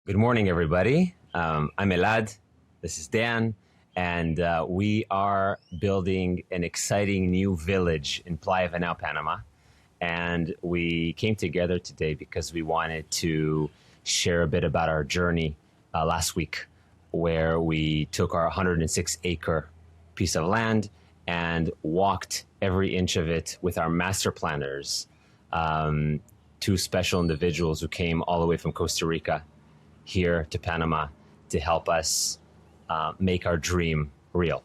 Good morning, everybody. I'm Elad. This is Dan. And we are building an exciting new village in Playa Venao, Panama. And we came together today because we wanted to share a bit about our journey last week, where we took our 106-acre piece of land and walked every inch of it with our master planners, two special individuals who came all the way from Costa Rica here to Panama to help us make our dream real.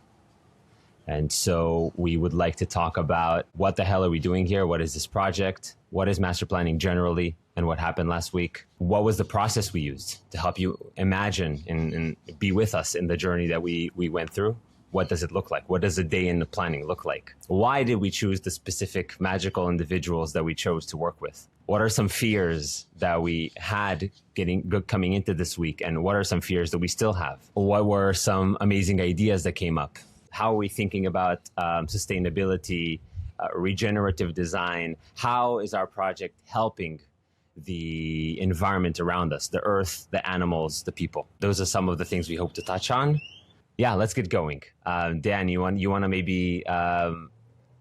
And so we would like to talk about what the hell are we doing here? What is this project? What is master planning generally? And what happened last week? What was the process we used to help you imagine and be with us in the journey that we went through? What does it look like? What does a day in the planning look like? Why did we choose the specific magical individuals that we chose to work with? What are some fears that we had coming into this week? And what are some fears that we still have? What were some amazing ideas that came up? How are we thinking about sustainability, regenerative design? How is our project helping the environment around us, the earth, the animals, the people? Those are some of the things we hope to touch on. Yeah, let's get going. Dan, you want to maybe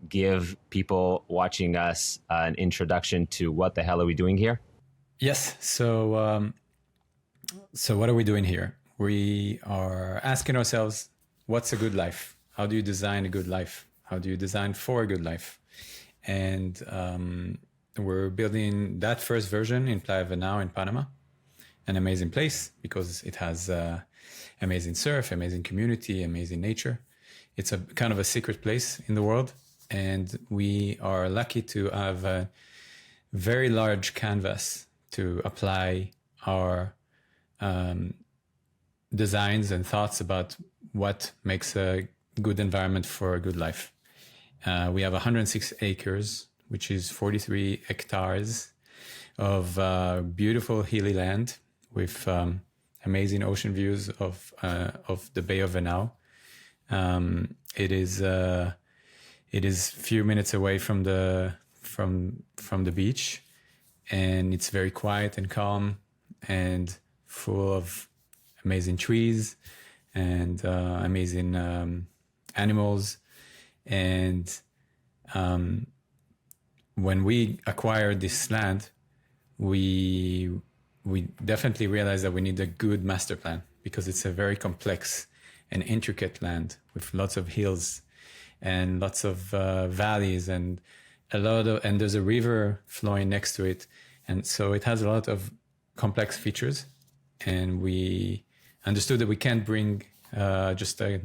give people watching us an introduction to what the hell are we doing here? Yes. So what are we doing here? We are asking ourselves, what's a good life? How do you design a good life? How do you design for a good life? And we're building that first version in Playa Venao in Panama, an amazing place because it has amazing surf, amazing community, amazing nature. It's a kind of a secret place in the world. And we are lucky to have a very large canvas to apply our designs and thoughts about what makes a good environment for a good life. We have 106 acres, which is 43 hectares of beautiful hilly land with amazing ocean views of the Bay of Venao. It is a few minutes away from the beach, and it's very quiet and calm and full of amazing trees and amazing animals. And when we acquired this land, we definitely realized that we need a good master plan because it's a very complex and intricate land with lots of hills and lots of valleys and and there's a river flowing next to it. And so it has a lot of complex features. And we understood that we can't bring just a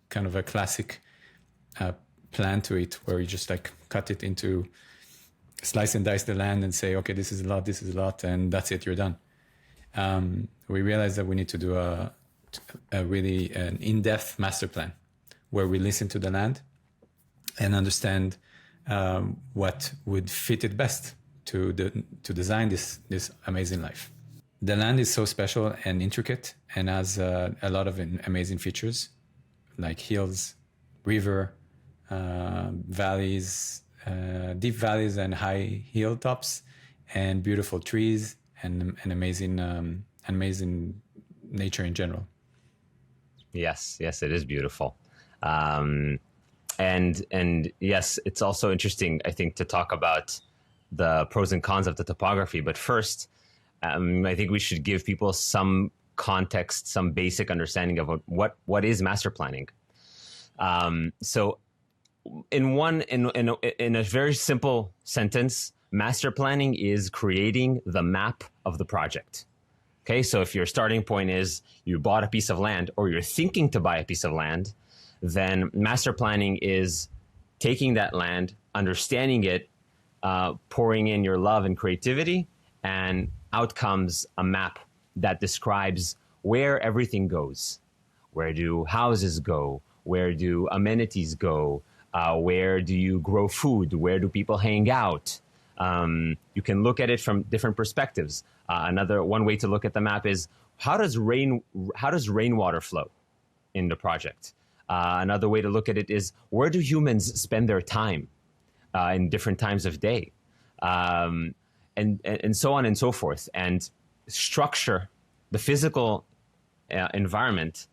kind of a classic plan to it where you just like cut it into slice and dice the land and say, okay, this is a lot, and that's it, you're done. We realized that we need to do a really an in-depth master plan where we listen to the land and understand what would fit it best to design this amazing life. The land is so special and intricate and has a lot of amazing features like hills, river, valleys, deep valleys and high hilltops, and beautiful trees and amazing nature in general. Yes, it is beautiful. And yes, it's also interesting, I think, to talk about the pros and cons of the topography. But first, I think we should give people some context, some basic understanding of what is master planning. So in a very simple sentence, master planning is creating the map of the project. Okay, so if your starting point is you bought a piece of land or you're thinking to buy a piece of land, then master planning is taking that land, understanding it, pouring in your love and creativity, and out comes a map that describes where everything goes. Where do houses go? Where do amenities go? Where do you grow food? Where do people hang out? You can look at it from different perspectives. One way to look at the map is how does rainwater flow in the project? Another way to look at it is where do humans spend their time in different times of day, and so on and so forth. And structure the physical environment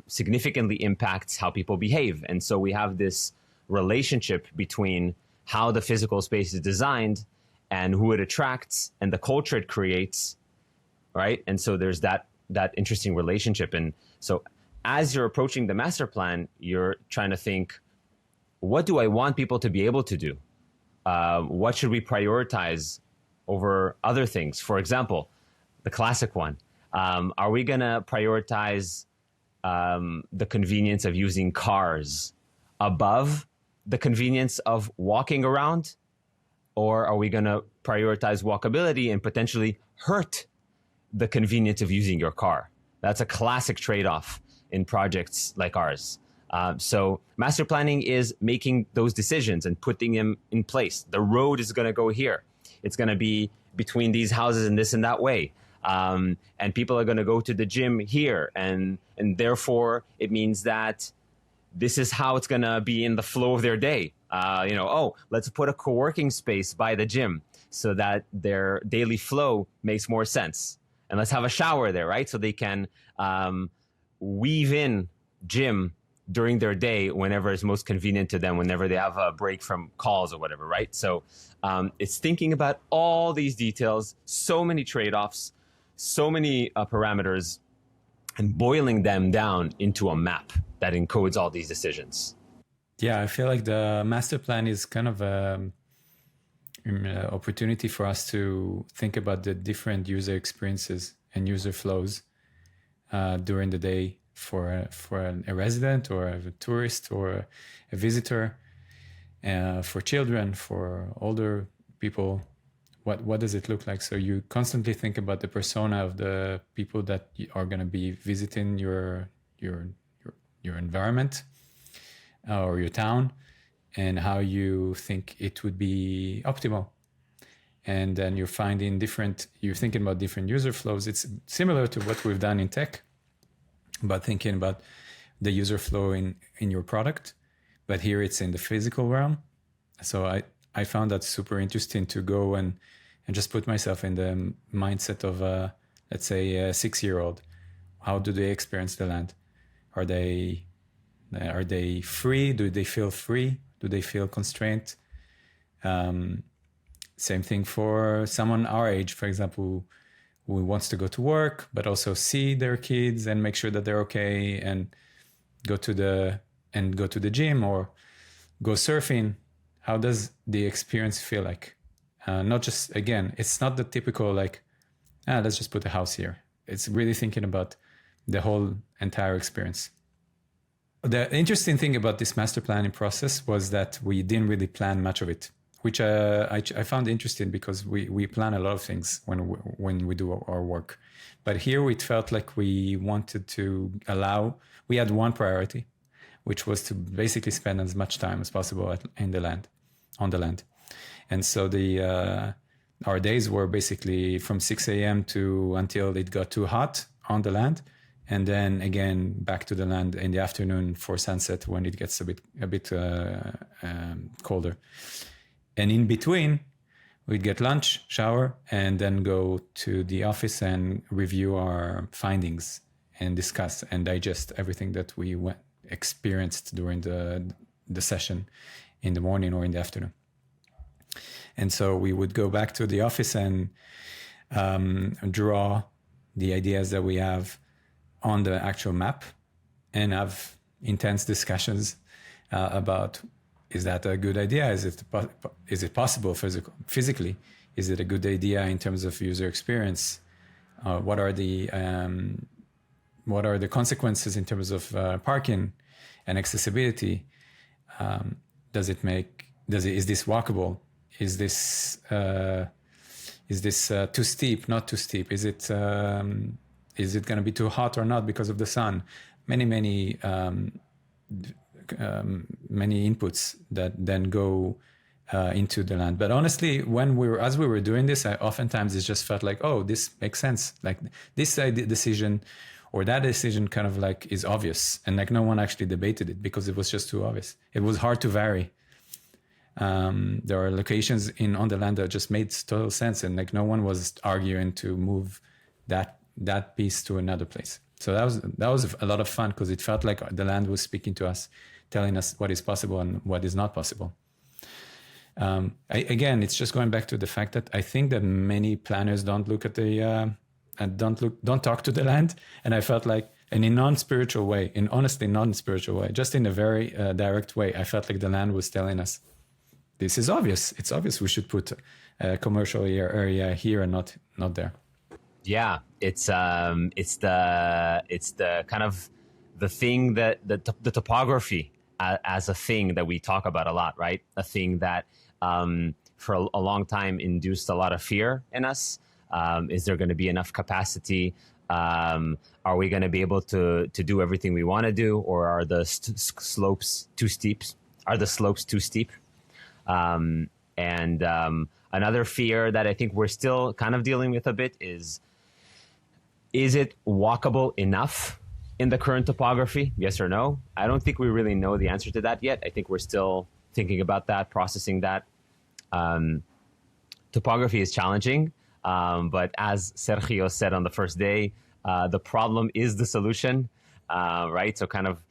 significantly impacts how people behave. And so we have this relationship between how the physical space is designed and who it attracts and the culture it creates, right? And so there's that interesting relationship. And so as you're approaching the master plan, you're trying to think, what do I want people to be able to do? What should we prioritize over other things? For example, the classic one, are we going to prioritize the convenience of using cars above the convenience of walking around? Or are we going to prioritize walkability and potentially hurt the convenience of using your car? That's a classic trade-off in projects like ours. So master planning is making those decisions and putting them in place. The road is going to go here. It's going to be between these houses in this and that way. And people are going to go to the gym here. And therefore, it means that this is how it's going to be in the flow of their day. Let's put a co-working space by the gym so that their daily flow makes more sense. And let's have a shower there, right? So they can weave in gym during their day whenever it's most convenient to them, whenever they have a break from calls or whatever, right? So it's thinking about all these details, so many trade-offs, so many parameters, and boiling them down into a map that encodes all these decisions. Yeah, I feel like the master plan is kind of an opportunity for us to think about the different user experiences and user flows during the day for a resident or a tourist or a visitor, for children, for older people. What does it look like? So you constantly think about the persona of the people that are going to be visiting your environment or your town, and how you think it would be optimal. And then you're thinking about different user flows. It's similar to what we've done in tech, but thinking about the user flow in your product, but here it's in the physical realm. So I found that super interesting to go and just put myself in the mindset of, let's say, a 6-year-old. How do they experience the land? Are they free? Do they feel free? Do they feel constrained? Same thing for someone our age, for example, who wants to go to work, but also see their kids and make sure that they're okay, and go to the gym or go surfing. How does the experience feel like? Not just, again, it's not the typical let's just put a house here. It's really thinking about the whole entire experience. The interesting thing about this master planning process was that we didn't really plan much of it, which I found interesting, because we plan a lot of things when we do our work. But here it felt like we wanted to we had one priority, which was to basically spend as much time as possible on the land. And so our days were basically from 6 a.m. until it got too hot on the land, and then again back to the land in the afternoon for sunset when it gets a bit colder. And in between, we'd get lunch, shower, and then go to the office and review our findings and discuss and digest everything that we experienced during the session in the morning or in the afternoon. And so we would go back to the office and draw the ideas that we have on the actual map and have intense discussions about, is that a good idea? Is it possible physically? Is it a good idea in terms of user experience? What are the consequences in terms of parking and accessibility? Is this walkable? Is this too steep? Not too steep? Is it going to be too hot or not because of the sun? Many inputs that then go into the land. But honestly, as we were doing this, oftentimes it just felt like, oh, this makes sense. Like this decision or that decision kind of like is obvious, and like no one actually debated it because it was just too obvious. It was hard to vary. There are locations on the land that just made total sense, and like no one was arguing to move that piece to another place. So that was a lot of fun because it felt like the land was speaking to us, telling us what is possible and what is not possible. Again, it's just going back to the fact that I think that many planners don't look at the don't talk to the land, and I felt like, in a non-spiritual way, in honestly non-spiritual way, just in a very direct way, I felt like the land was telling us, this is obvious. It's obvious we should put a commercial area here and not there. Yeah, it's the kind of the thing that the topography as a thing that we talk about a lot, right? A thing that for a long time induced a lot of fear in us. Is there going to be enough capacity? Are we going to be able to do everything we want to do, or are the slopes too steep? Are the slopes too steep? And another fear that I think we're still kind of dealing with a bit is it walkable enough in the current topography? Yes or no? I don't think we really know the answer to that yet. I think we're still thinking about that, processing that. Topography is challenging, but as Sergio said on the first day, the problem is the solution, right? So kind of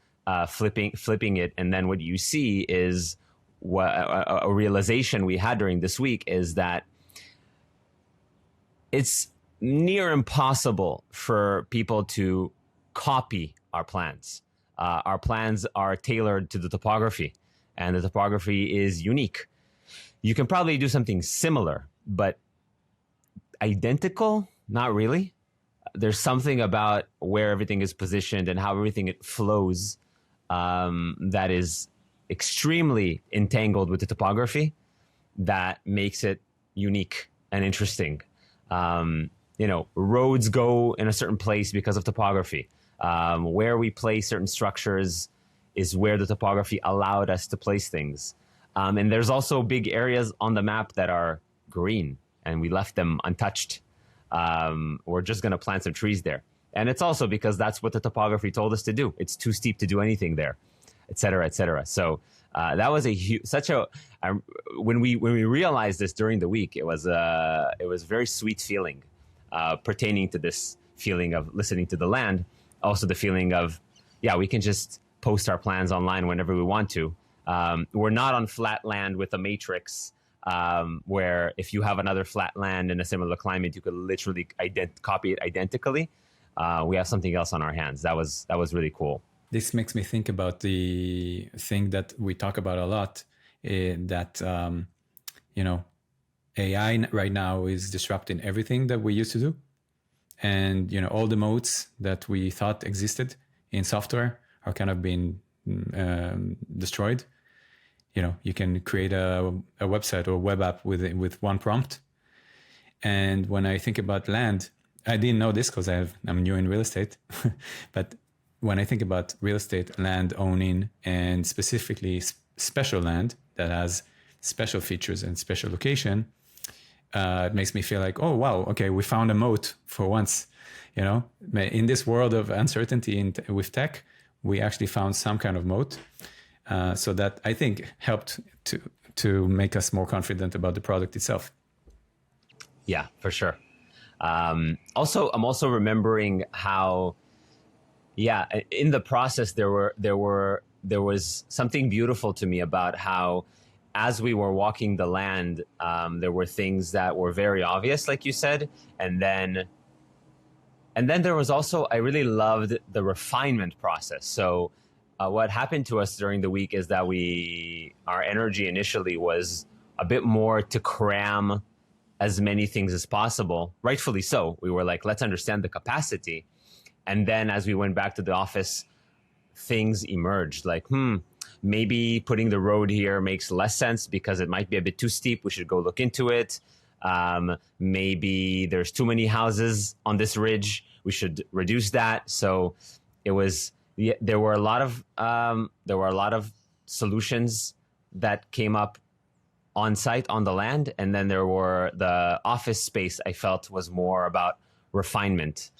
flipping it, and then what you see is a realization we had during this week is that it's near impossible for people to copy our plans. Our plans are tailored to the topography, and the topography is unique. You can probably do something similar, but identical, not really. There's something about where everything is positioned and how everything flows that is extremely entangled with the topography that makes it unique and interesting. Roads go in a certain place because of topography. Where we place certain structures is where the topography allowed us to place things. And there's also big areas on the map that are green, and we left them untouched. We're just going to plant some trees there. And it's also because that's what the topography told us to do. It's too steep to do anything there, et cetera, et cetera. So that was when we realized this during the week, it was a very sweet feeling pertaining to this feeling of listening to the land. Also the feeling of, we can just post our plans online whenever we want to. We're not on flat land with a matrix where if you have another flat land in a similar climate, you could literally copy it identically. We have something else on our hands. That was really cool. This makes me think about the thing that we talk about a lot, that, AI right now is disrupting everything that we used to do. And, all the modes that we thought existed in software are kind of being destroyed. You can create a website or a web app with one prompt. And when I think about land, I didn't know this because I'm new in real estate, but when I think about real estate, land owning, and specifically special land that has special features and special location, it makes me feel like, oh, wow, okay, we found a moat for once. In this world of uncertainty with tech, we actually found some kind of moat. So that I think helped to make us more confident about the product itself. Yeah, for sure. I'm also remembering how, in the process there was something beautiful to me about how, as we were walking the land, there were things that were very obvious, like you said, and then there was also, I really loved the refinement process. So what happened to us during the week is that our energy initially was a bit more to cram as many things as possible. Rightfully so. We were like, let's understand the capacity. And then as we went back to the office, things emerged like, maybe putting the road here makes less sense because it might be a bit too steep. We should go look into it. Maybe there's too many houses on this ridge. We should reduce that. So there were a lot of solutions that came up on site on the land, and then there were the office space. I felt was more about refinement,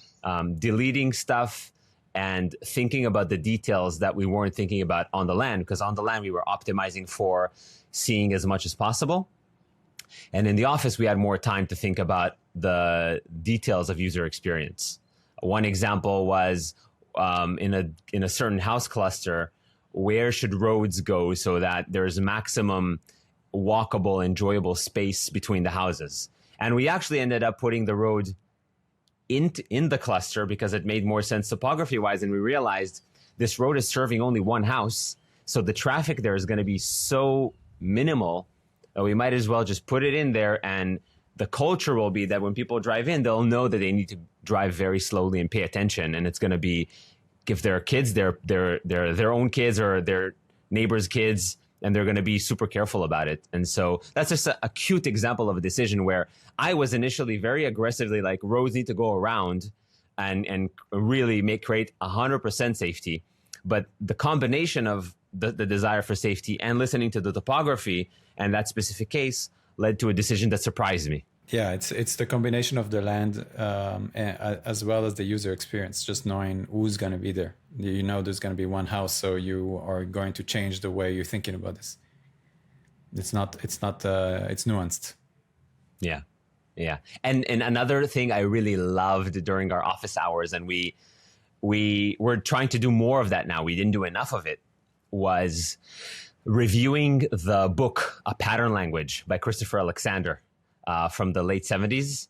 deleting stuff and thinking about the details that we weren't thinking about on the land, because on the land we were optimizing for seeing as much as possible, and in the office we had more time to think about the details of user experience. One example was in a certain house cluster, where should roads go so that there's maximum walkable, enjoyable space between the houses. And we actually ended up putting the road in the cluster because it made more sense topography wise. And we realized this road is serving only one house. So the traffic there is going to be so minimal that we might as well just put it in there. And the culture will be that when people drive in, they'll know that they need to drive very slowly and pay attention. And it's going to be, if their kids, their own kids or their neighbors' kids, and they're going to be super careful about it. And so that's just a cute example of a decision where I was initially very aggressively like, roads need to go around and really create 100% safety. But the combination of the desire for safety and listening to the topography and that specific case led to a decision that surprised me. Yeah, it's the combination of the land as well as the user experience, just knowing who's going to be there. You know there's going to be one house, so you are going to change the way you're thinking about this. It's nuanced. Yeah. Yeah. And another thing I really loved during our office hours, and we were trying to do more of that now, we didn't do enough of it, was reviewing the book, A Pattern Language by Christopher Alexander. From the late 70s,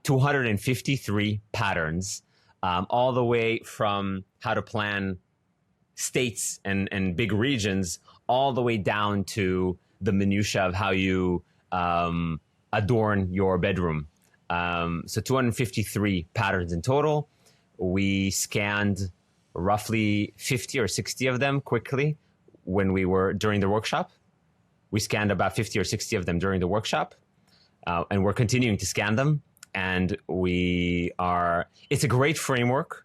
253 patterns, all the way from how to plan states and big regions, all the way down to the minutia of how you adorn your bedroom. So 253 patterns in total. We scanned roughly 50 or 60 of them quickly when we were during the workshop. We scanned about 50 or 60 of them during the workshop. And we're continuing to scan them. And it's a great framework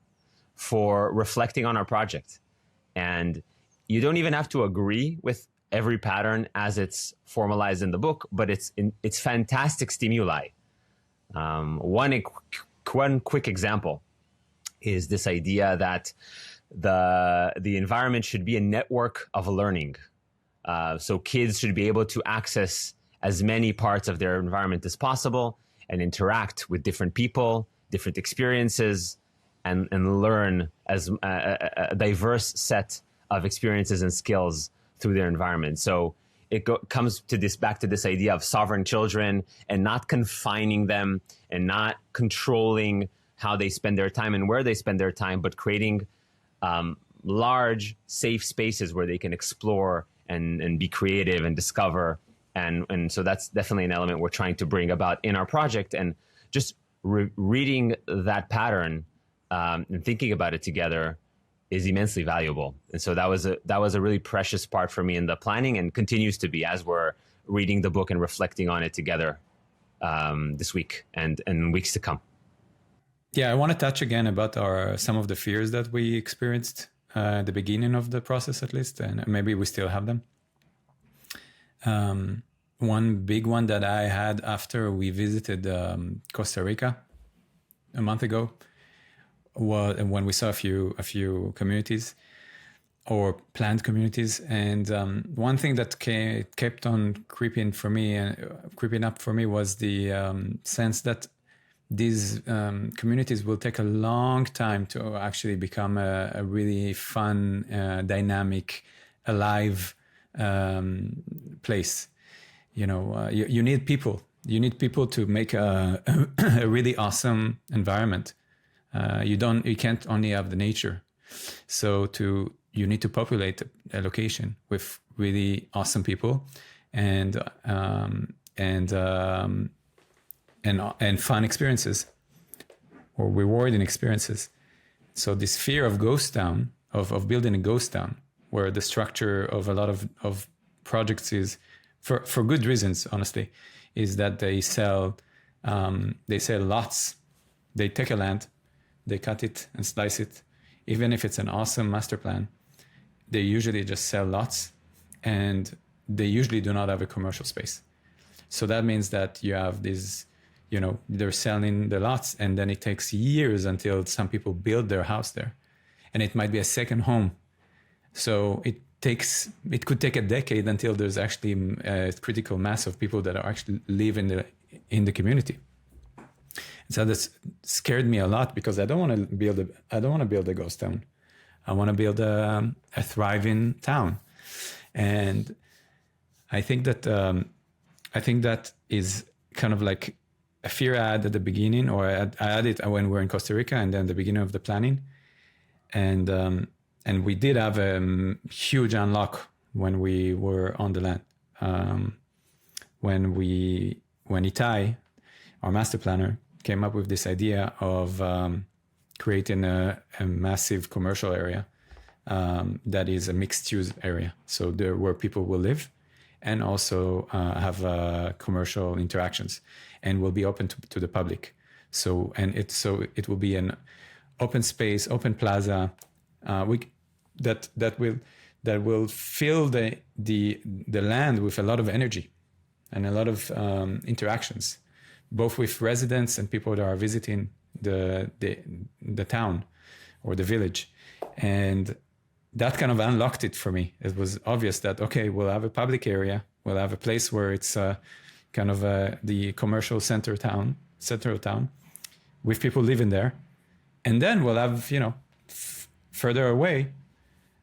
for reflecting on our project. And you don't even have to agree with every pattern as it's formalized in the book, but it's fantastic stimuli. One quick example is this idea that the environment should be a network of learning. So kids should be able to access as many parts of their environment as possible and interact with different people, different experiences, and learn as a diverse set of experiences and skills through their environment. So it comes to back to this idea of sovereign children and not confining them and not controlling how they spend their time and where they spend their time, but creating large, safe spaces where they can explore and be creative and discover. And so that's definitely an element we're trying to bring about in our project. And just reading that pattern and thinking about it together is immensely valuable. And so that was a really precious part for me in the planning, and continues to be as we're reading the book and reflecting on it together this week and weeks to come. Yeah, I want to touch again about some of the fears that we experienced at the beginning of the process, at least, and maybe we still have them. One big one that I had after we visited Costa Rica a month ago was when we saw a few communities or planned communities, and one thing that kept on creeping up for me was the sense that these communities will take a long time to actually become a really fun, dynamic, alive place. You need people. You need people to make a really awesome environment. You can't only have the nature. So you need to populate a location with really awesome people and fun experiences or rewarding experiences. So this fear of ghost town, of building a ghost town, where the structure of a lot of projects is, for good reasons, honestly, is that they sell lots. They take a land, they cut it and slice it. Even if it's an awesome master plan, they usually just sell lots, and they usually do not have a commercial space. So that means that you have these, they're selling the lots, and then it takes years until some people build their house there, and it might be a second home. So it could take a decade until there's actually a critical mass of people that are actually live in the community. So this scared me a lot because I don't want to build a ghost town. I want to build a thriving town. And I think that is kind of like a fear I had at the beginning, or I had it when we were in Costa Rica and then the beginning of the planning. And we did have a huge unlock when we were on the land. When Itai, our master planner, came up with this idea of creating a massive commercial area that is a mixed-use area. So there where people will live and also have commercial interactions, and will be open to the public. So it will be an open space, open plaza, that will fill the land with a lot of energy and a lot of interactions, both with residents and people that are visiting the town or the village. And that kind of unlocked it for me. It was obvious that, okay, we'll have a public area, we'll have a place where it's kind of the commercial central town, with people living there. And then we'll have, further away,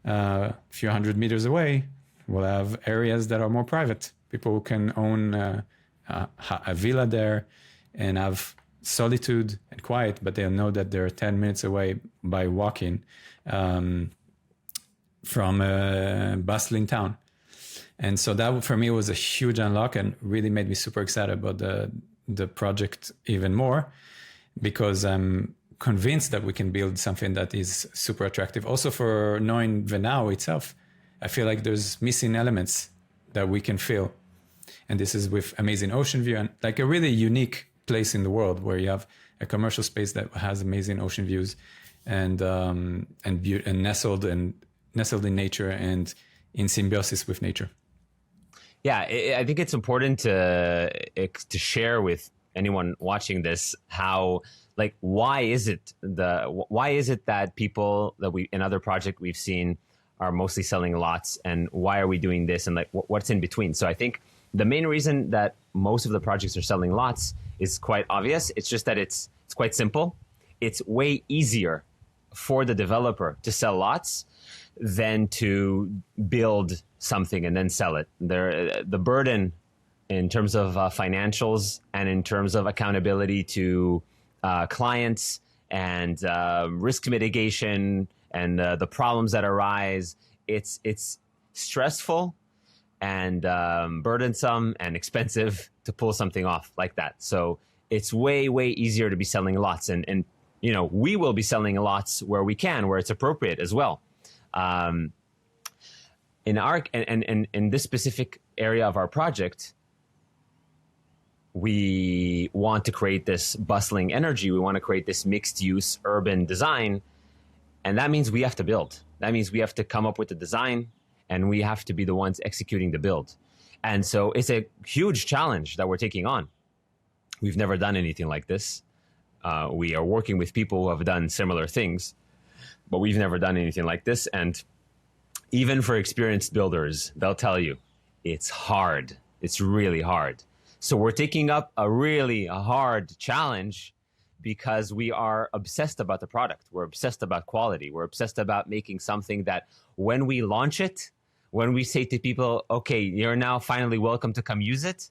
a few hundred meters away, we'll have areas that are more private. People can own a villa there and have solitude and quiet, but they'll know that they're 10 minutes away by walking from a bustling town. And so that for me was a huge unlock and really made me super excited about the project even more, because I'm convinced that we can build something that is super attractive. Also for knowing Venao itself, I feel like there's missing elements that we can fill. And this is with amazing ocean view and like a really unique place in the world where you have a commercial space that has amazing ocean views and nestled in nature and in symbiosis with nature. Yeah, I think it's important to share with anyone watching this how, like, why is it that people that we in other projects we've seen are mostly selling lots, and why are we doing this, and like what's in between? So I think the main reason that most of the projects are selling lots is quite obvious. It's just that it's quite simple. It's way easier for the developer to sell lots than to build something and then sell it. The burden in terms of financials and in terms of accountability to clients and risk mitigation and the problems that arise, it's stressful and burdensome and expensive to pull something off like that. So it's way, way easier to be selling lots. And we will be selling lots where we can, where it's appropriate as well. In this specific area of our project, we want to create this bustling energy. We want to create this mixed use urban design. And that means we have to build. That means we have to come up with the design and we have to be the ones executing the build. And so it's a huge challenge that we're taking on. We've never done anything like this. We are working with people who have done similar things, but we've never done anything like this. And even for experienced builders, they'll tell you it's hard. It's really hard. So we're taking up a really hard challenge because we are obsessed about the product. We're obsessed about quality. We're obsessed about making something that when we launch it, when we say to people, okay, you're now finally welcome to come use it,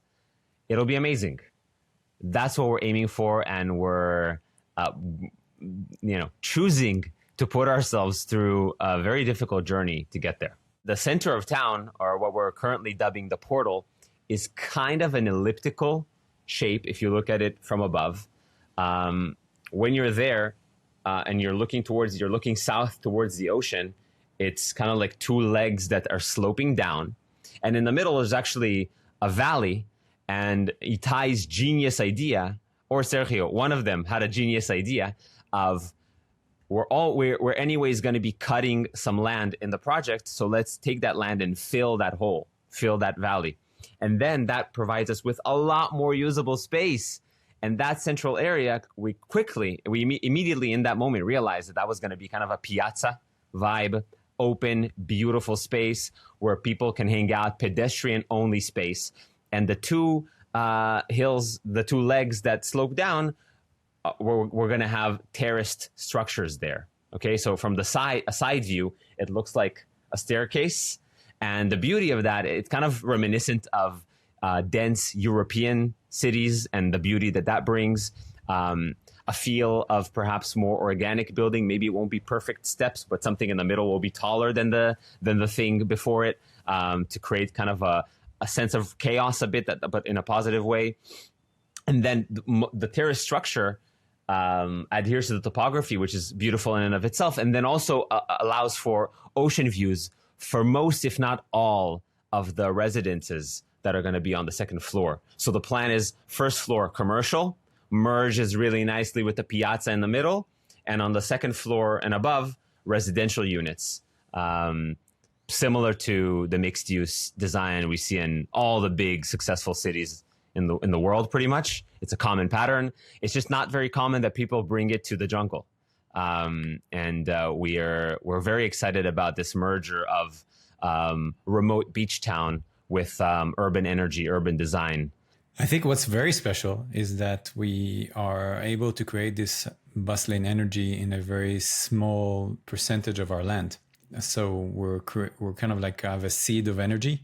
it'll be amazing. That's what we're aiming for. And we're, choosing to put ourselves through a very difficult journey to get there. The center of town, or what we're currently dubbing the portal, is kind of an elliptical shape if you look at it from above. When you're there and you're looking south towards the ocean, it's kind of like two legs that are sloping down. And in the middle is actually a valley. And Itai's genius idea, or Sergio, one of them had a genius idea of we're anyways going to be cutting some land in the project. So let's take that land and fill that hole, fill that valley. And then that provides us with a lot more usable space. And that central area, we immediately in that moment realized that was going to be kind of a piazza vibe, open, beautiful space where people can hang out, pedestrian only space. And the two hills, the two legs that slope down we're going to have terraced structures there. Okay, so from a side view, it looks like a staircase. And the beauty of that, it's kind of reminiscent of dense European cities and the beauty that brings. A feel of perhaps more organic building. Maybe it won't be perfect steps, but something in the middle will be taller than the thing before it, to create kind of a sense of chaos a bit, but in a positive way. And then the terrace structure adheres to the topography, which is beautiful in and of itself, and then also allows for ocean views for most, if not all, of the residences that are going to be on the second floor. So the plan is first floor commercial, merges really nicely with the piazza in the middle, and on the second floor and above, residential units. Similar to the mixed use design we see in all the big successful cities in the world, pretty much. It's a common pattern. It's just not very common that people bring it to the jungle. We're very excited about this merger of remote beach town with urban energy, urban design. I think what's very special is that we are able to create this bustling energy in a very small percentage of our land. So we're kind of like have a seed of energy,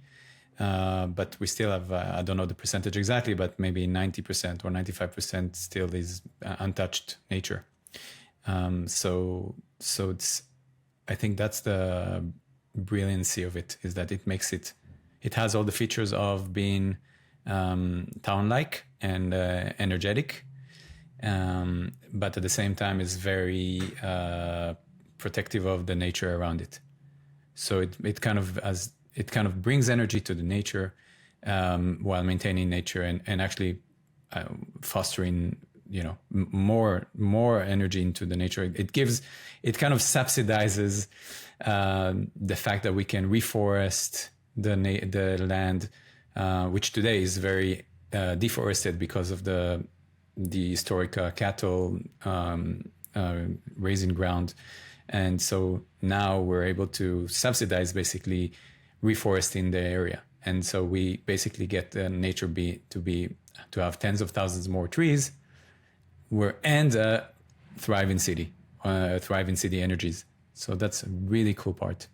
but we still have, I don't know the percentage exactly, but maybe 90% or 95% still is untouched nature. So it's, I think that's the brilliancy of it, is that it has all the features of being town-like and energetic, but at the same time is very protective of the nature around it. So it kind of brings energy to the nature while maintaining nature and actually fostering more energy into the nature. It kind of subsidizes the fact that we can reforest the land, which today is very deforested because of the historic cattle raising ground. And so now we're able to subsidize basically reforesting the area. And so we basically get nature to have tens of thousands more trees and a thriving city energies. So that's a really cool part.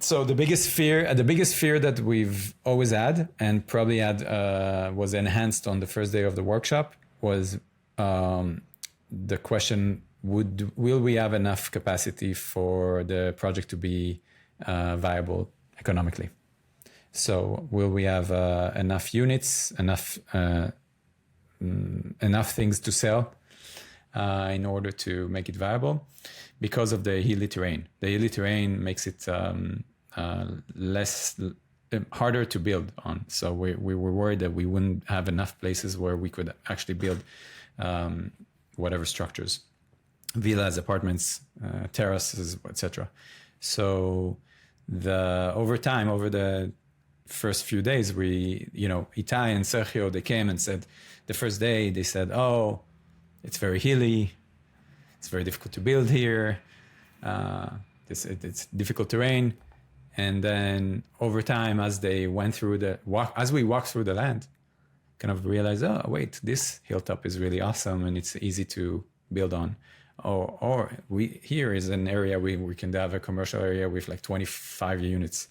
So the biggest fear that we've always had, and probably was enhanced on the first day of the workshop, was the question: will we have enough capacity for the project to be viable economically? So will we have enough units, enough things to sell in order to make it viable? Because of the hilly terrain. The hilly terrain makes it harder to build on. So we were worried that we wouldn't have enough places where we could actually build whatever structures, villas, apartments, terraces, etc. So over the first few days, Itai and Sergio, they came and said, the first day they said, oh, it's very hilly. It's very difficult to build here. It's difficult terrain. And then over time, as we walked through the land, kind of realized, oh, wait, this hilltop is really awesome and it's easy to build on. Or here is an area we can have a commercial area with like 25 units.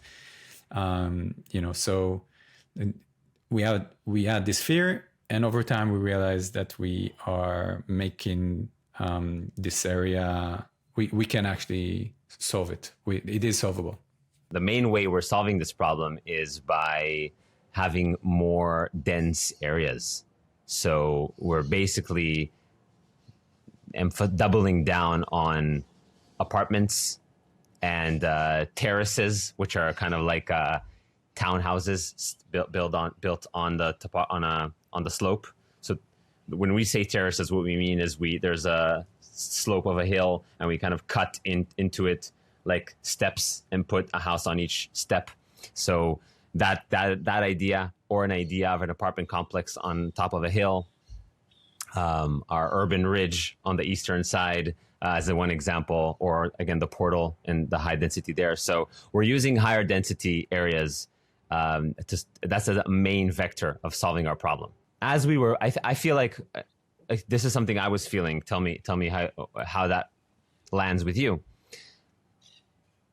So we had this fear, and over time we realized that we are making this area, we can actually solve it. It is solvable. The main way we're solving this problem is by having more dense areas. So we're basically doubling down on apartments and terraces, which are kind of like townhouses built on the slope. So when we say terraces, what we mean is there's a slope of a hill and we kind of cut into it like steps and put a house on each step. So that idea, or an idea of an apartment complex on top of a hill, our urban ridge on the eastern side as one example, or again the portal and the high density there. So we're using higher density areas. That's a main vector of solving our problem. As we were, I feel like this is something I was feeling. Tell me how that lands with you.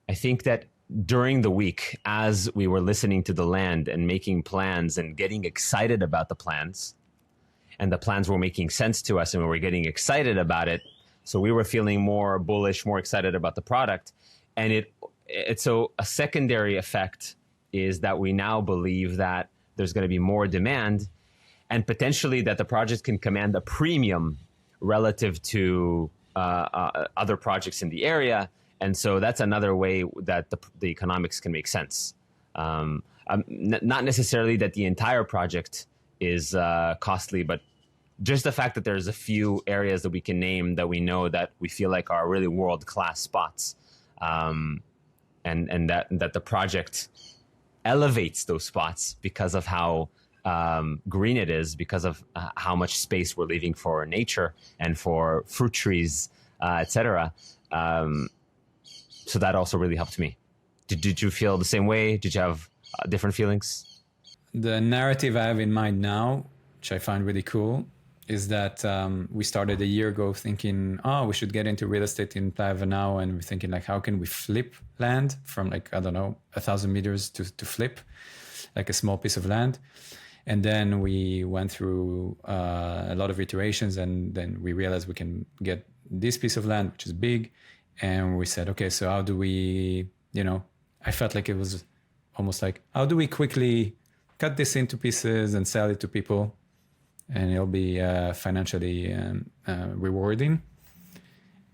I think that during the week, as we were listening to the land and making plans and getting excited about the plans, and the plans were making sense to us and we were getting excited about it, so we were feeling more bullish, more excited about the product. And so a secondary effect is that we now believe that there's going to be more demand, and potentially that the project can command a premium relative to other projects in the area. And so that's another way that the economics can make sense. Not necessarily that the entire project is costly, but just the fact that there's a few areas that we can name that we know that we feel like are really world-class spots, and that the project elevates those spots because of how green it is, because of how much space we're leaving for nature and for fruit trees, etc. So that also really helped me. Did you feel the same way? Did you have different feelings? The narrative I have in mind now, which I find really cool, is that we started a year ago thinking, we should get into real estate in Playa Venao, and we're thinking like, how can we flip land from 1,000 meters to flip like a small piece of land. And then we went through a lot of iterations, and then we realized we can get this piece of land, which is big. And we said, okay, so how do we, I felt like it was almost like, how do we quickly cut this into pieces and sell it to people? And it'll be financially rewarding.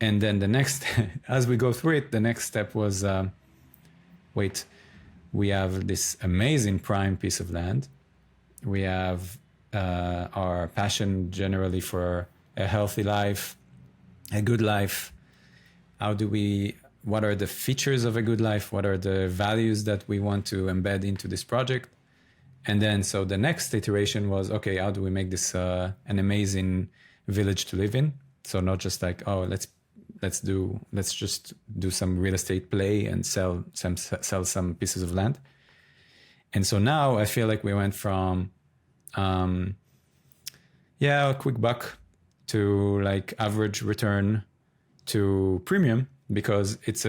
And then the next, as we go through it, the next step was, we have this amazing prime piece of land. We have our passion generally for a healthy life, a good life. What are the features of a good life? What are the values that we want to embed into this project? And then, so the next iteration was, okay, how do we make this an amazing village to live in? So not just like, let's just do some real estate play and sell some pieces of land. And so now I feel like we went from, a quick buck to like average return to premium, because it's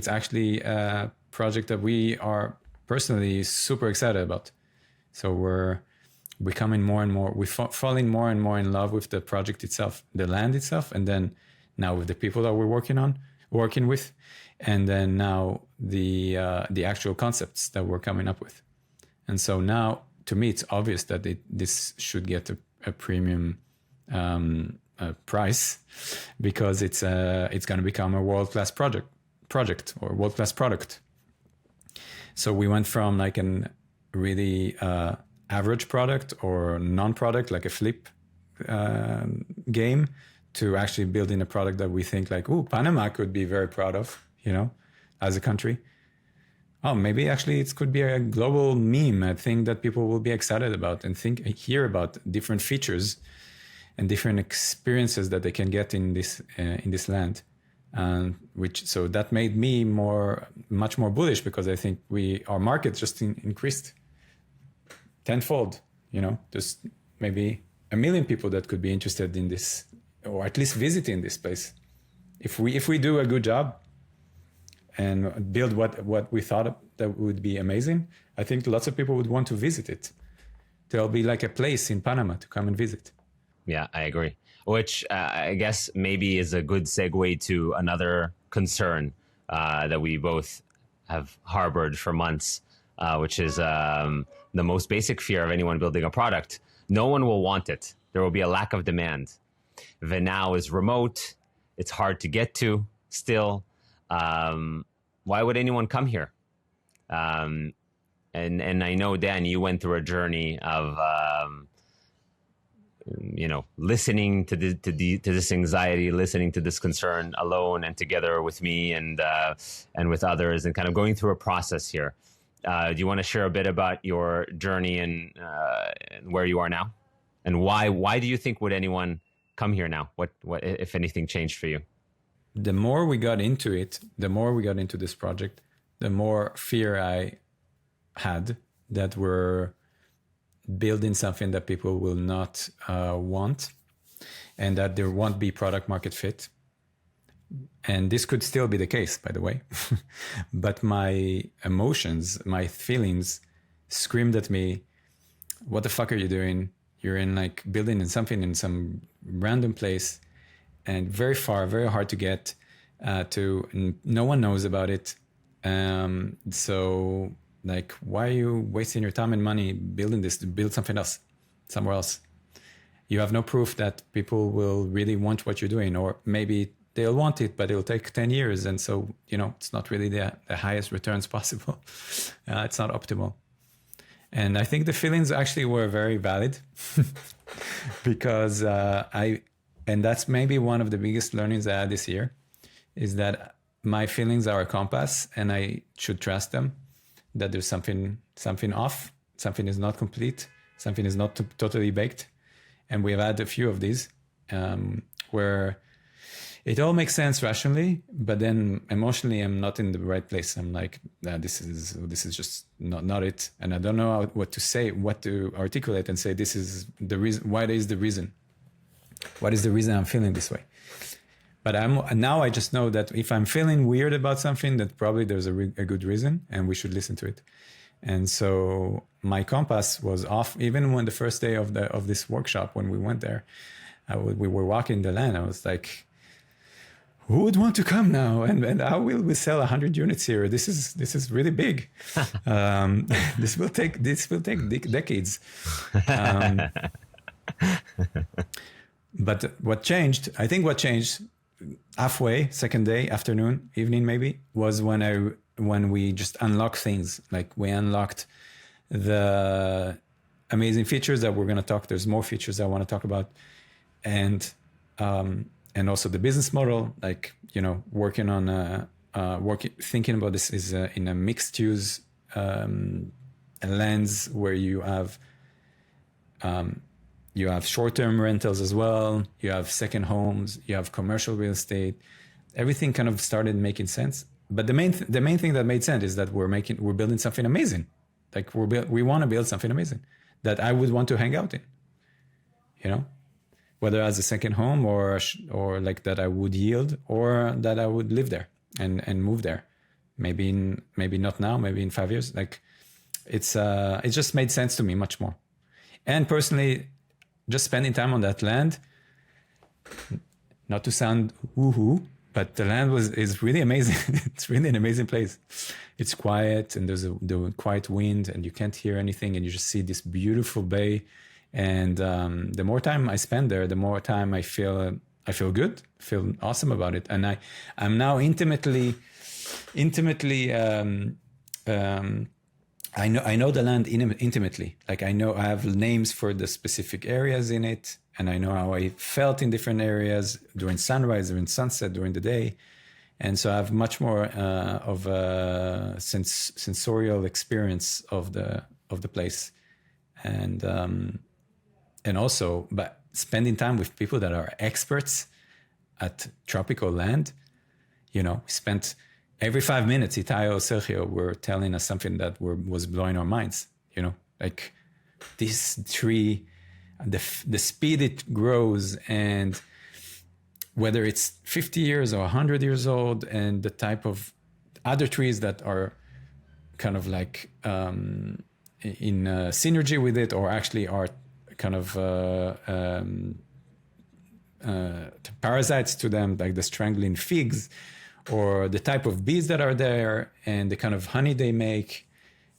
actually a project that we are personally super excited about. So we're becoming more and more, we're falling more and more in love with the project itself, the land itself, and then now with the people that we're working with, and then now the actual concepts that we're coming up with. And so now, to me, it's obvious that this should get a premium price, because it's going to become a world-class project or world-class product. So we went from like an really average product or non-product, like a flip game, to actually building a product that we think like, Panama could be very proud of, as a country. Maybe actually it could be a global meme, a thing that people will be excited about and hear about different features and different experiences that they can get in this land. So that made me much more bullish, because I think our market just increased tenfold. There's maybe 1 million people that could be interested in this, or at least visiting this place. If we do a good job and build what we thought that would be amazing, I think lots of people would want to visit it. There'll be like a place in Panama to come and visit. Yeah, I agree. Which I guess maybe is a good segue to another concern that we both have harbored for months, which is the most basic fear of anyone building a product. No one will want it. There will be a lack of demand. Venao is remote. It's hard to get to still. Why would anyone come here? And I know, Dan, you went through a journey of listening to this anxiety, listening to this concern alone and together with me and with others, and kind of going through a process here. Do you want to share a bit about your journey and where you are now, and why do you think would anyone come here now? What if anything changed for you? The more we got into this project, the more fear I had that we're building something that people will not want. and that there won't be product market fit. And this could still be the case, by the way. But my emotions, my feelings screamed at me, what the fuck are you doing? You're in like building in something in some random place and very far, very hard to get to. And no one knows about it. So like, why are you wasting your time and money building this to build something else somewhere else? You have no proof that people will really want what you're doing, or maybe they'll want it, but it'll take 10 years. And so, you know, it's not really the highest returns possible. It's not optimal. And I think the feelings actually were very valid because and that's maybe one of the biggest learnings I had this year, is that my feelings are a compass and I should trust them, that there's something off, something is not complete, something is not totally baked. And we've had a few of these where it all makes sense rationally, but then emotionally I'm not in the right place. I'm like, nah, this is just not it. And I don't know what to say, what to articulate and say, this is the reason. What is the reason I'm feeling this way? But now I just know that if I'm feeling weird about something, that probably there's a good reason and we should listen to it. And so my compass was off. Even when the first day of this workshop, when we went there, we were walking the land. I was like, who would want to come now? And how will we sell 100 units here? This is really big. This will take decades. But what changed? I think what changed halfway, second day, afternoon, evening maybe, was when we just unlocked things. Like we unlocked the amazing features that we're going to talk. There's more features I want to talk about, and also the business model. Like, you know, working on thinking about this is in a mixed use lens where you have short-term rentals as well. You have second homes. You have commercial real estate. Everything kind of started making sense. But the main thing that made sense is that we're building something amazing. Like we want to build something amazing that I would want to hang out in. You know, whether as a second home or like that I would yield, or that I would live there and move there. Maybe not now. Maybe in 5 years. Like it just made sense to me much more. And personally, just spending time on that land, not to sound woohoo, but the land is really amazing. It's really an amazing place. It's quiet and there's the quiet wind and you can't hear anything and you just see this beautiful bay. And the more time I spend there, the more time I feel good, feel awesome about it. And I'm now intimately. I know the land intimately. Like I have names for the specific areas in it, and I know how I felt in different areas during sunrise, during sunset, during the day, and so I have much more of a sensorial experience of the place, and also, but spending time with people that are experts at tropical land, you know, spent. Every 5 minutes, Itayo or Sergio were telling us something that was blowing our minds. You know, like this tree, the speed it grows, and whether it's 50 years or 100 years old, and the type of other trees that are kind of like in synergy with it, or actually are kind of parasites to them, like the strangling figs, or the type of bees that are there, and the kind of honey they make,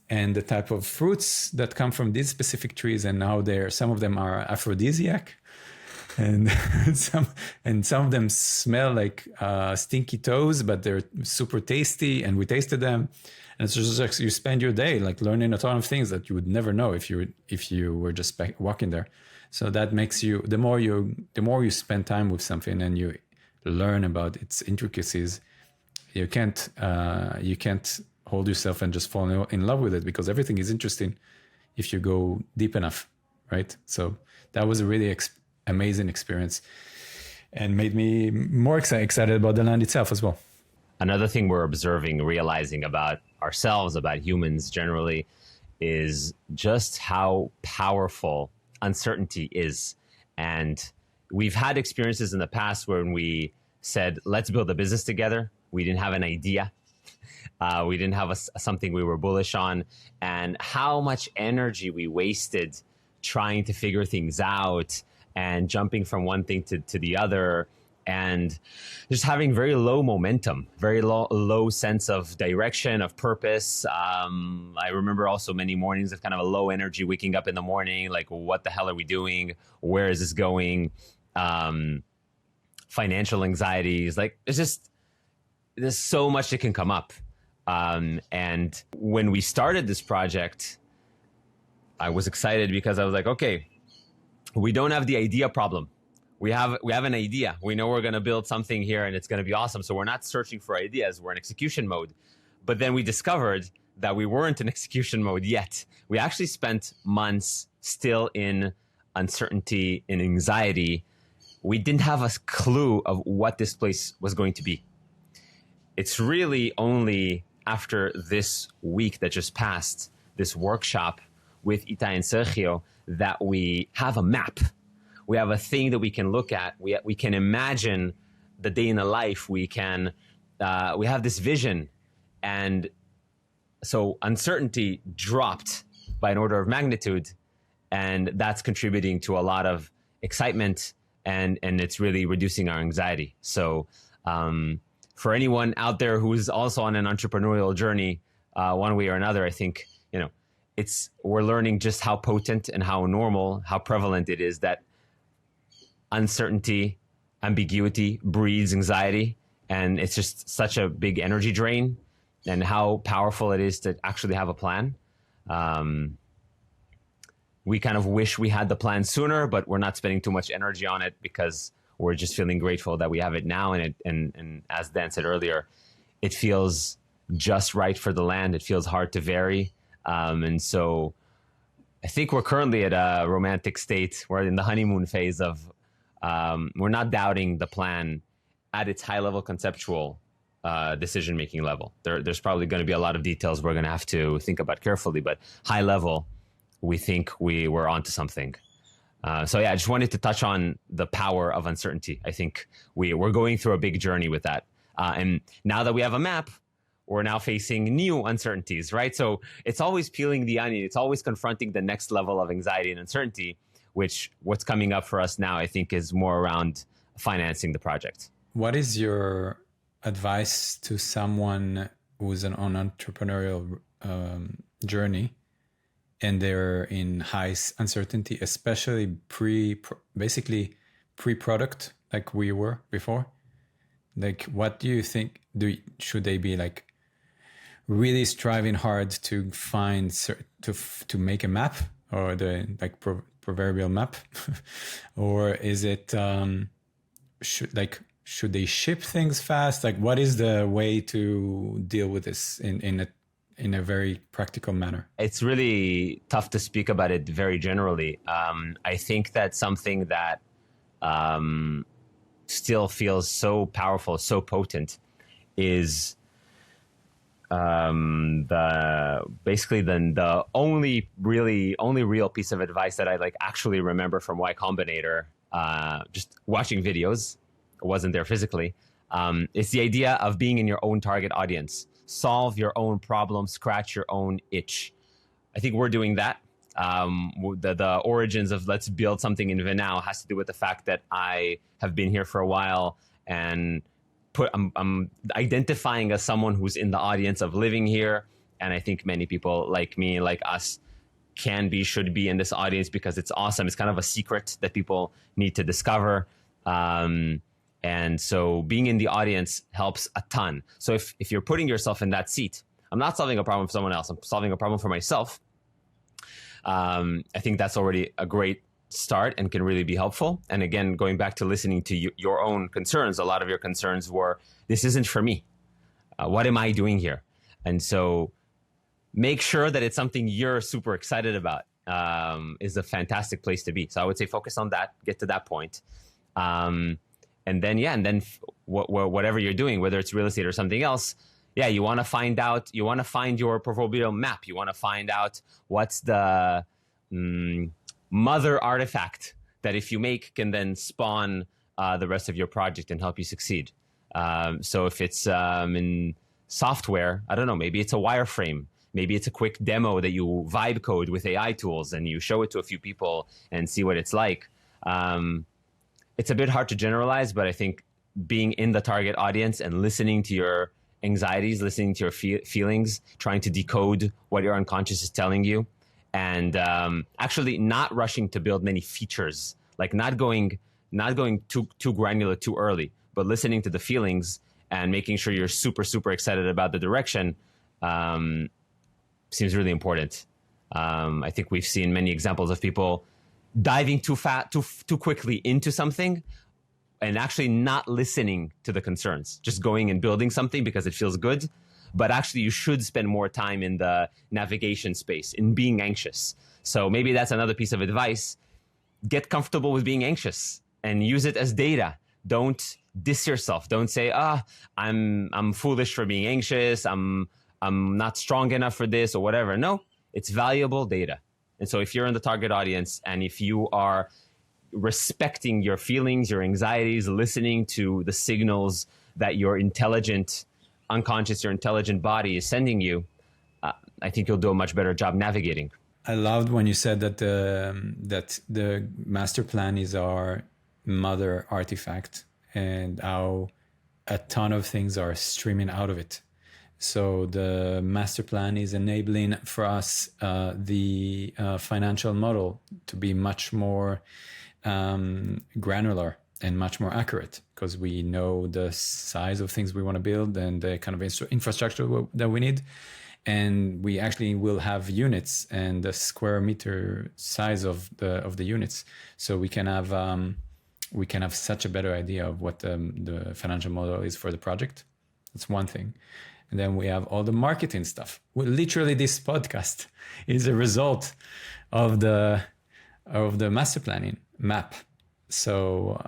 and the type of fruits that come from these specific trees, and how some of them are aphrodisiac, and some of them smell like stinky toes, but they're super tasty, and we tasted them. And it's just like you spend your day like learning a ton of things that you would never know if you were just walking there. So that makes you, the more you spend time with something and you learn about its intricacies, you can't hold yourself and just fall in love with it, because everything is interesting if you go deep enough, right? So that was a really amazing experience and made me more excited about the land itself as well. Another thing we're observing, realizing about ourselves, about humans generally, is just how powerful uncertainty is. And we've had experiences in the past when we said, let's build a business together. We didn't have an idea. We didn't have something we were bullish on, and how much energy we wasted trying to figure things out and jumping from one thing to the other, and just having very low momentum, very low sense of direction, of purpose. I remember also many mornings of kind of a low energy, waking up in the morning, like, what the hell are we doing? Where is this going? Financial anxieties, like, there's so much that can come up. And when we started this project, I was excited because I was like, okay, we don't have the idea problem. We have an idea. We know we're going to build something here and it's going to be awesome. So we're not searching for ideas. We're in execution mode. But then we discovered that we weren't in execution mode yet. We actually spent months still in uncertainty, in anxiety. We didn't have a clue of what this place was going to be. It's really only after this week that just passed, this workshop with Itai and Sergio, that we have a map. We have a thing that we can look at. We can imagine the day in the life. We have this vision. And so uncertainty dropped by an order of magnitude. And that's contributing to a lot of excitement, and it's really reducing our anxiety. So, for anyone out there who's also on an entrepreneurial journey, one way or another, I think, we're learning just how potent and how normal, how prevalent it is that uncertainty, ambiguity breeds anxiety. And it's just such a big energy drain, and how powerful it is to actually have a plan. We kind of wish we had the plan sooner, but we're not spending too much energy on it because we're just feeling grateful that we have it now. And as Dan said earlier, it feels just right for the land. It feels hard to vary. And so I think we're currently at a romantic state. We're in the honeymoon phase of, we're not doubting the plan at its high level conceptual decision-making level. There's probably going to be a lot of details we're going to have to think about carefully, but high level, we think we were onto something. So yeah, I just wanted to touch on the power of uncertainty. I think we're going through a big journey with that. And now that we have a map, we're now facing new uncertainties, right? So it's always peeling the onion. It's always confronting the next level of anxiety and uncertainty, which what's coming up for us now, I think, is more around financing the project. What is your advice to someone who's on an entrepreneurial journey and they're in high uncertainty, especially basically pre-product, like we were before? Like, what do you think? Should they be like really striving hard to find to make a map, or the proverbial map, or is it should they ship things fast? Like, what is the way to deal with this in a very practical manner? It's really tough to speak about it very generally. I think that something that still feels so powerful, so potent, is the only real piece of advice that I actually remember from Y Combinator, just watching videos. It wasn't there physically. It's the idea of being in your own target audience. Solve your own problem, scratch your own itch. I think we're doing that. The origins of let's build something in Venao has to do with the fact that I have been here for a while, and I'm identifying as someone who's in the audience of living here. And I think many people like me, like us, should be in this audience because it's awesome. It's kind of a secret that people need to discover. And so being in the audience helps a ton. So if you're putting yourself in that seat, I'm not solving a problem for someone else. I'm solving a problem for myself. I think that's already a great start and can really be helpful. And again, going back to listening to your own concerns, a lot of your concerns were, this isn't for me. What am I doing here? And so make sure that it's something you're super excited about, is a fantastic place to be. So I would say focus on that, get to that point. And then whatever you're doing, whether it's real estate or something else, you want to find your proverbial map. You want to find out what's the mother artifact that if you make can then spawn the rest of your project and help you succeed. So if it's in software, I don't know, maybe it's a wireframe. Maybe it's a quick demo that you vibe code with AI tools and you show it to a few people and see what it's like. It's a bit hard to generalize, but I think being in the target audience and listening to your anxieties, listening to your feelings, trying to decode what your unconscious is telling you, and actually not rushing to build many features, like not going too granular too early, but listening to the feelings and making sure you're super, super excited about the direction seems really important. I think we've seen many examples of people diving too quickly into something and actually not listening to the concerns, just going and building something because it feels good. But actually, you should spend more time in the navigation space, in being anxious. So maybe that's another piece of advice. Get comfortable with being anxious and use it as data. Don't diss yourself. Don't say, I'm foolish for being anxious. I'm not strong enough for this or whatever. No, it's valuable data. And so if you're in the target audience and if you are respecting your feelings, your anxieties, listening to the signals that your intelligent unconscious, your intelligent body is sending you, I think you'll do a much better job navigating. I loved when you said that the master plan is our mother artifact and how a ton of things are streaming out of it. So the master plan is enabling for us the financial model to be much more granular and much more accurate, because we know the size of things we want to build and the kind of infrastructure that we need. And we actually will have units and the square meter size of the units. So we can have such a better idea of what the financial model is for the project. That's one thing. And then we have all the marketing stuff. Well, literally, this podcast is a result of the master planning map. So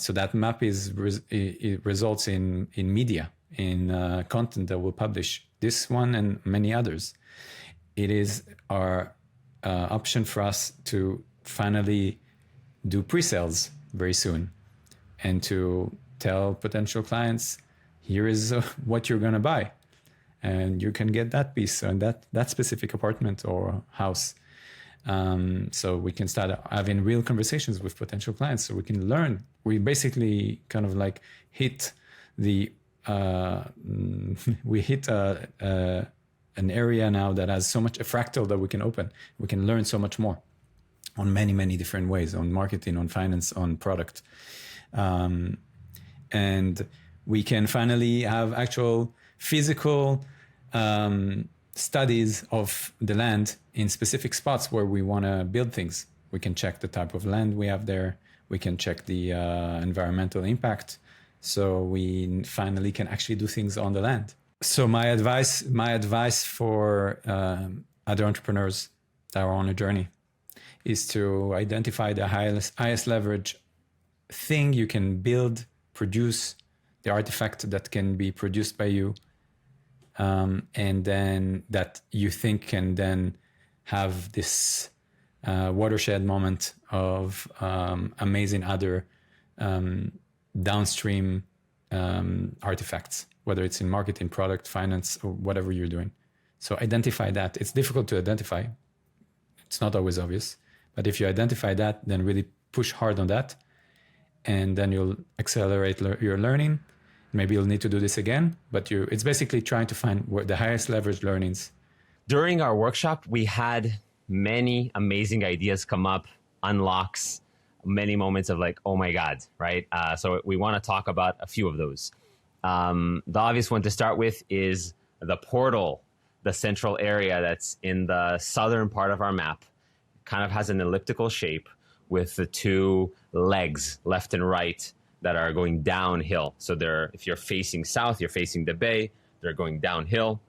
that map it results in media, in content that we'll publish. This one and many others. It is our option for us to finally do pre-sales very soon, and to tell potential clients, here is what you're going to buy, and you can get that piece and that specific apartment or house. So we can start having real conversations with potential clients, so we can learn. We basically kind of like hit the an area now that has so much, a fractal that we can open. We can learn so much more on many, many different ways, on marketing, on finance, on product. And we can finally have actual physical studies of the land in specific spots where we want to build things. We can check the type of land we have there. We can check the environmental impact. So we finally can actually do things on the land. So my advice for other entrepreneurs that are on a journey is to identify the highest leverage thing you can build, produce, the artifact that can be produced by you, and then that you think can then have this watershed moment of amazing other downstream artifacts, whether it's in marketing, product, finance, or whatever you're doing. So identify that. It's difficult to identify. It's not always obvious. But if you identify that, then really push hard on that. And then you'll accelerate your learning. Maybe you'll need to do this again, but it's basically trying to find where the highest leverage learnings. During our workshop, we had many amazing ideas come up, unlocks, many moments of like, oh my God, right? So we want to talk about a few of those. The obvious one to start with is the portal, the central area that's in the southern part of our map. Kind of has an elliptical shape with the two legs, left and right, that are going downhill. So if you're facing south, you're facing the bay, they're going downhill.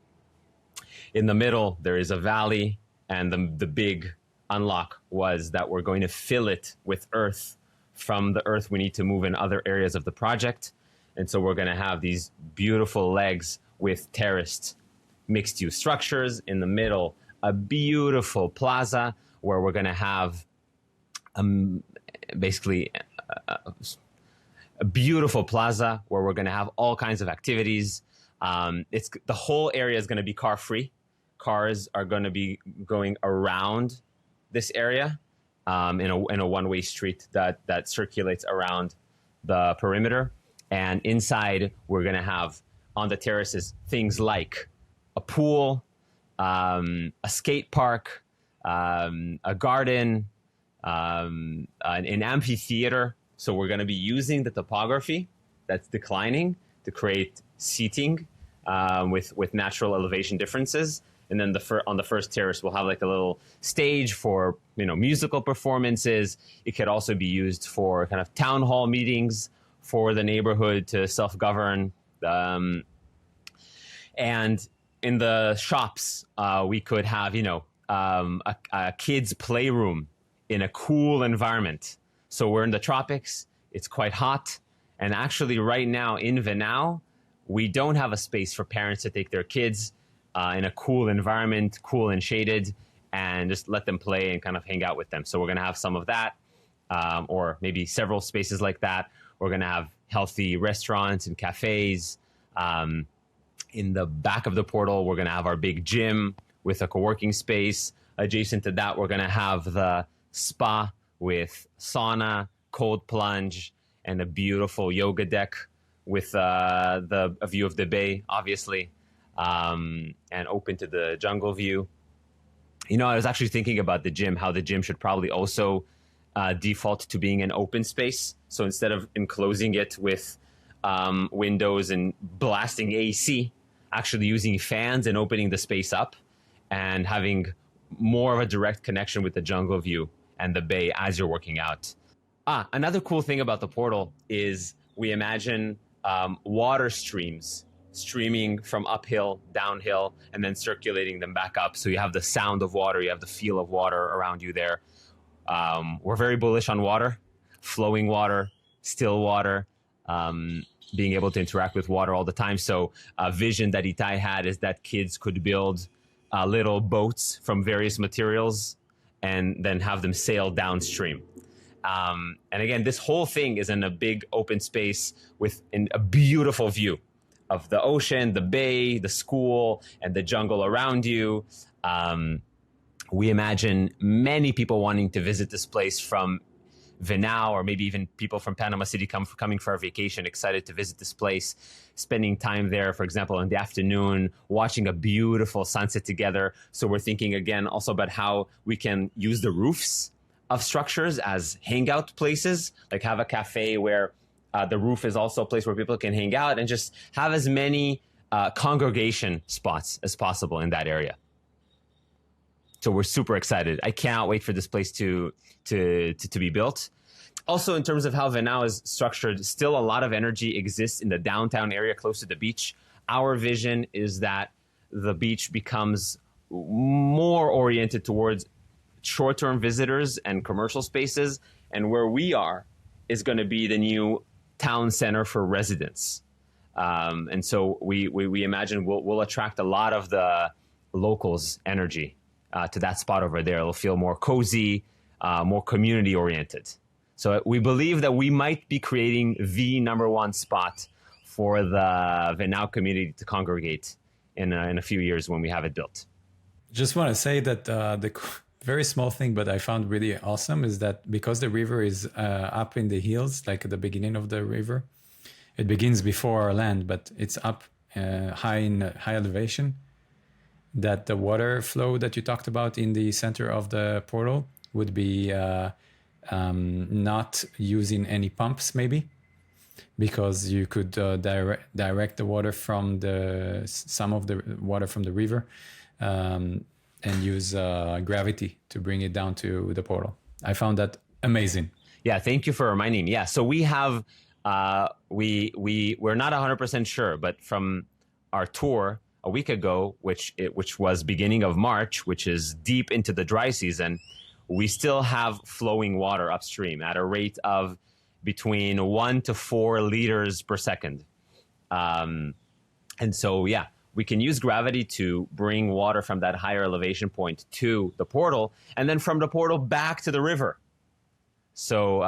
In the middle, there is a valley, and the big unlock was that we're going to fill it with earth. From the earth, we need to move in other areas of the project. And so we're going to have these beautiful legs with terraced mixed-use structures. In the middle, a beautiful plaza where we're going to have basically a beautiful plaza where we're going to have all kinds of activities. It's the whole area is going to be car free. Cars are going to be going around this area in a one-way street that circulates around the perimeter. And inside, we're going to have on the terraces things like a pool, a skate park, a garden, an amphitheater. So we're going to be using the topography that's declining to create seating with natural elevation differences. And then on the first terrace, we'll have like a little stage for musical performances. It could also be used for kind of town hall meetings for the neighborhood to self-govern. And in the shops, we could have a kids' playroom in a cool environment. So we're in the tropics. It's quite hot. And actually right now in Venao, we don't have a space for parents to take their kids in a cool environment, cool and shaded, and just let them play and kind of hang out with them. So we're going to have some of that, or maybe several spaces like that. We're going to have healthy restaurants and cafes. In the back of the portal, we're going to have our big gym with a co-working space. Adjacent to that, we're going to have the spa with sauna, cold plunge, and a beautiful yoga deck with a view of the bay, obviously, and open to the jungle view. I was actually thinking about the gym, how the gym should probably also default to being an open space. So instead of enclosing it with windows and blasting AC, actually using fans and opening the space up and having more of a direct connection with the jungle view and the bay as you're working out. Another cool thing about the portal is we imagine water streams streaming from uphill, downhill, and then circulating them back up. So you have the sound of water, you have the feel of water around you there. We're very bullish on water, flowing water, still water, being able to interact with water all the time. So a vision that Itai had is that kids could build little boats from various materials and then have them sail downstream. And again, this whole thing is in a big open space with a beautiful view of the ocean, the bay, the school, and the jungle around you. We imagine many people wanting to visit this place from Venao, or maybe even people from Panama City coming for a vacation, excited to visit this place, spending time there, for example, in the afternoon, watching a beautiful sunset together. So we're thinking again also about how we can use the roofs of structures as hangout places, like have a cafe where the roof is also a place where people can hang out and just have as many congregation spots as possible in that area. So we're super excited. I cannot wait for this place to be built. Also, in terms of how Venao is structured, still a lot of energy exists in the downtown area close to the beach. Our vision is that the beach becomes more oriented towards short-term visitors and commercial spaces, and where we are is going to be the new town center for residents. And so we imagine we'll attract a lot of the locals' energy to that spot over there. It'll feel more cozy, more community-oriented. So we believe that we might be creating the number one spot for the Venao community to congregate in a few years when we have it built. Just want to say that the very small thing, but I found really awesome, is that because the river is up in the hills, like at the beginning of the river, it begins before our land, but it's up high elevation, that the water flow that you talked about in the center of the portal would be not using any pumps, maybe, because you could direct the water from some of the water from the river and use gravity to bring it down to the portal. I found that amazing. Yeah, thank you for reminding me. Yeah, so we have we're not 100% sure, but from our tour a week ago, which was beginning of March, which is deep into the dry season, we still have flowing water upstream at a rate of between 1 to 4 liters per second. And so, yeah, we can use gravity to bring water from that higher elevation point to the portal, and then from the portal back to the river. So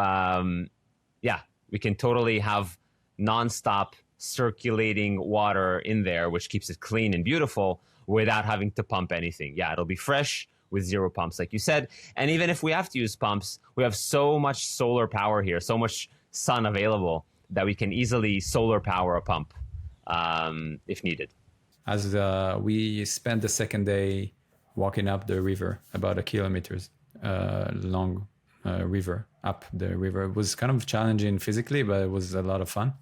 yeah, we can totally have nonstop circulating water in there, which keeps it clean and beautiful without having to pump anything. Yeah, it'll be fresh with zero pumps, like you said. And even if we have to use pumps, we have so much solar power here, so much sun available that we can easily solar power a pump if needed. As we spent the second day walking up the river, about a kilometers long river, up the river. It was kind of challenging physically, but it was a lot of fun.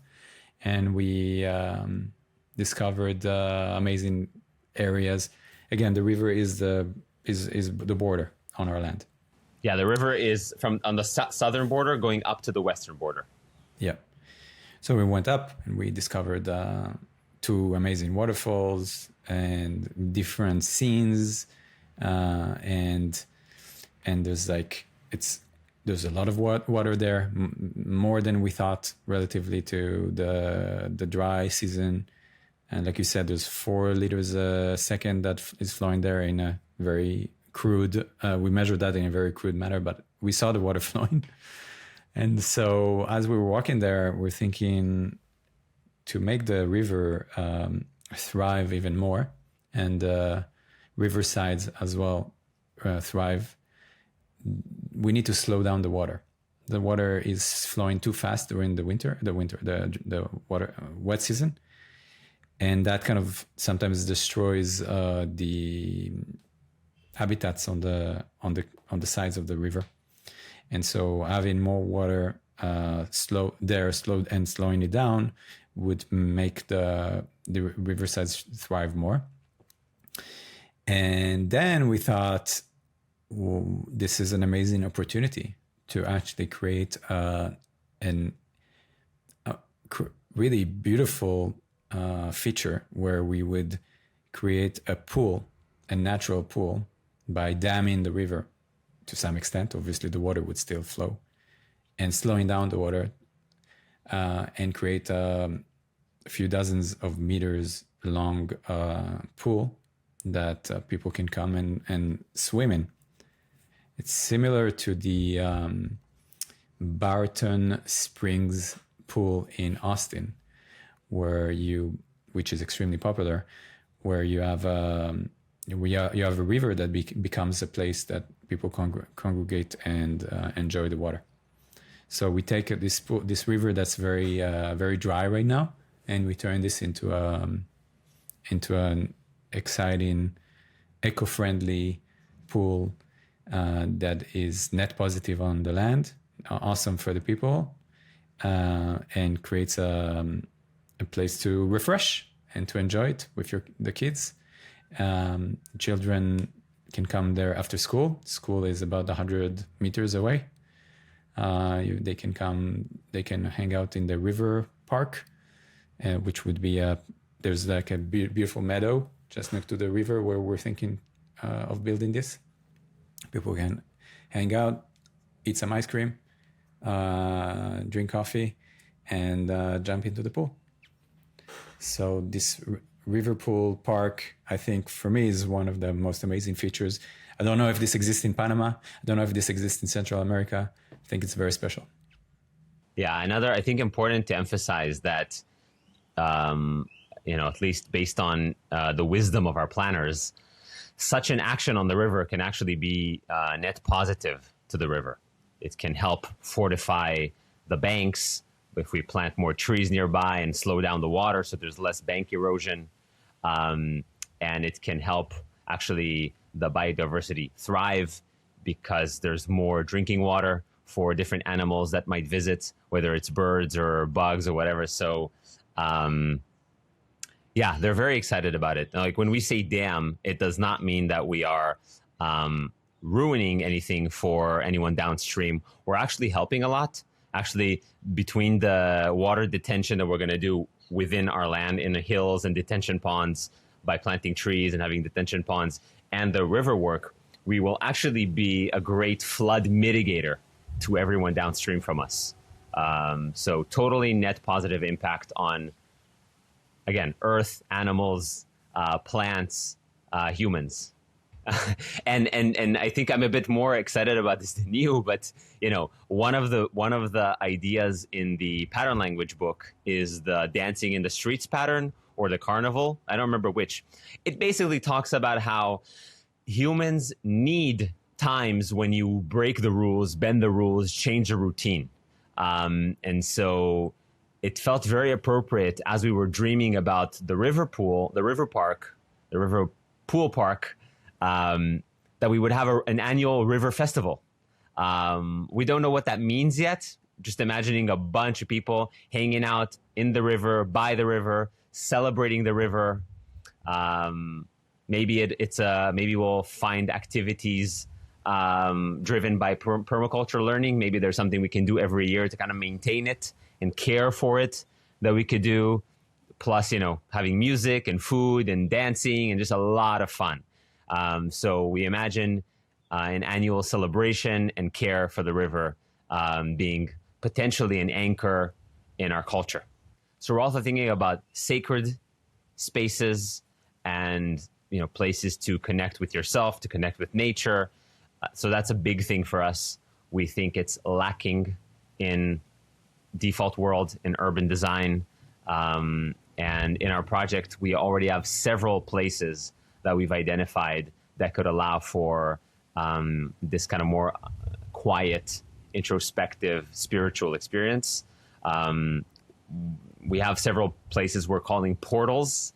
And we discovered amazing areas. Again, the river is the border on our land. Yeah, the river is from on the southern border going up to the western border. Yeah. So we went up and we discovered two amazing waterfalls and different scenes, and there's there's a lot of water there, more than we thought relatively to the dry season. And like you said, there's 4 liters a second that is flowing there in a very crude. We measured that in a very crude manner, but we saw the water flowing. And so as we were walking there, we're thinking to make the river thrive even more, and riversides as well thrive. We need to slow down the water. The water is flowing too fast during the water wet season, and that kind of sometimes destroys the habitats on the sides of the river. And so having more water slowing it down would make the riversides thrive more. And then we thought, well, this is an amazing opportunity to actually create a really beautiful feature where we would create a pool, a natural pool, by damming the river to some extent. Obviously, the water would still flow, and slowing down the water and create a few dozens of meters long pool that people can come and swim in. It's similar to the Barton Springs pool in Austin, which is extremely popular, where you have a river that becomes a place that people congregate and enjoy the water. So we take this river that's very very dry right now, and we turn this into an exciting, eco-friendly pool that is net positive on the land, awesome for the people, and creates a place to refresh and to enjoy it with the kids. Children can come there after school. School is about 100 meters away. They can hang out in the river park, which would be there's like a beautiful meadow just next to the river where we're thinking of building this. People can hang out, eat some ice cream, drink coffee, and jump into the pool. So this river pool park, I think, for me, is one of the most amazing features. I don't know if this exists in Panama. I don't know if this exists in Central America. I think it's very special. Yeah, I think important to emphasize that, at least based on the wisdom of our planners, such an action on the river can actually be net positive to the river. It can help fortify the banks if we plant more trees nearby and slow down the water so there's less bank erosion. And it can help actually the biodiversity thrive because there's more drinking water for different animals that might visit, whether it's birds or bugs or whatever. So, yeah, they're very excited about it. Like when we say dam, it does not mean that we are ruining anything for anyone downstream. We're actually helping a lot. Actually, between the water detention that we're going to do within our land in the hills and detention ponds by planting trees and having detention ponds and the river work, we will actually be a great flood mitigator to everyone downstream from us. So totally net positive impact on, again, earth, animals, plants, humans. And I think I'm a bit more excited about this than you. But one of the ideas in the pattern language book is the dancing in the streets pattern or the carnival. I don't remember which. It basically talks about how humans need times when you break the rules, bend the rules, change the routine. And so it felt very appropriate as we were dreaming about the river pool park, that we would have an annual river festival. We don't know what that means yet. Just imagining a bunch of people hanging out in the river, by the river, celebrating the river. Maybe we'll find activities driven by permaculture learning. Maybe there's something we can do every year to kind of maintain it and care for it that we could do. Plus, having music and food and dancing and just a lot of fun. So we imagine an annual celebration and care for the river being potentially an anchor in our culture. So we're also thinking about sacred spaces and places to connect with yourself, to connect with nature. So that's a big thing for us. We think it's lacking in default world in urban design. And in our project, we already have several places that we've identified that could allow for this kind of more quiet, introspective, spiritual experience. We have several places we're calling portals,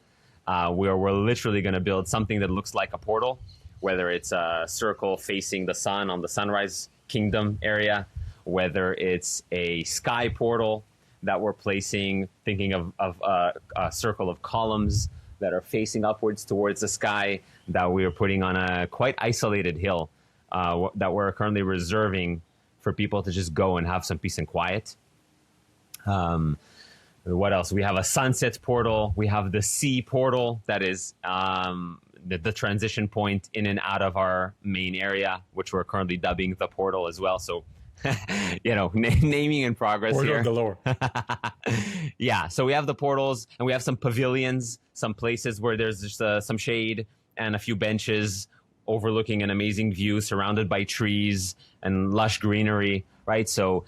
where we're literally going to build something that looks like a portal, whether it's a circle facing the sun on the Sunrise Kingdom area, whether it's a sky portal that we're placing, thinking of a circle of columns that are facing upwards towards the sky that we are putting on a quite isolated hill that we're currently reserving for people to just go and have some peace and quiet. What else? We have a sunset portal. We have the sea portal that is the transition point in and out of our main area, which we're currently dubbing the portal as well. So, naming in progress Portal here. galore. Yeah, so we have the portals and we have some pavilions, some places where there's just some shade and a few benches overlooking an amazing view surrounded by trees and lush greenery, right? So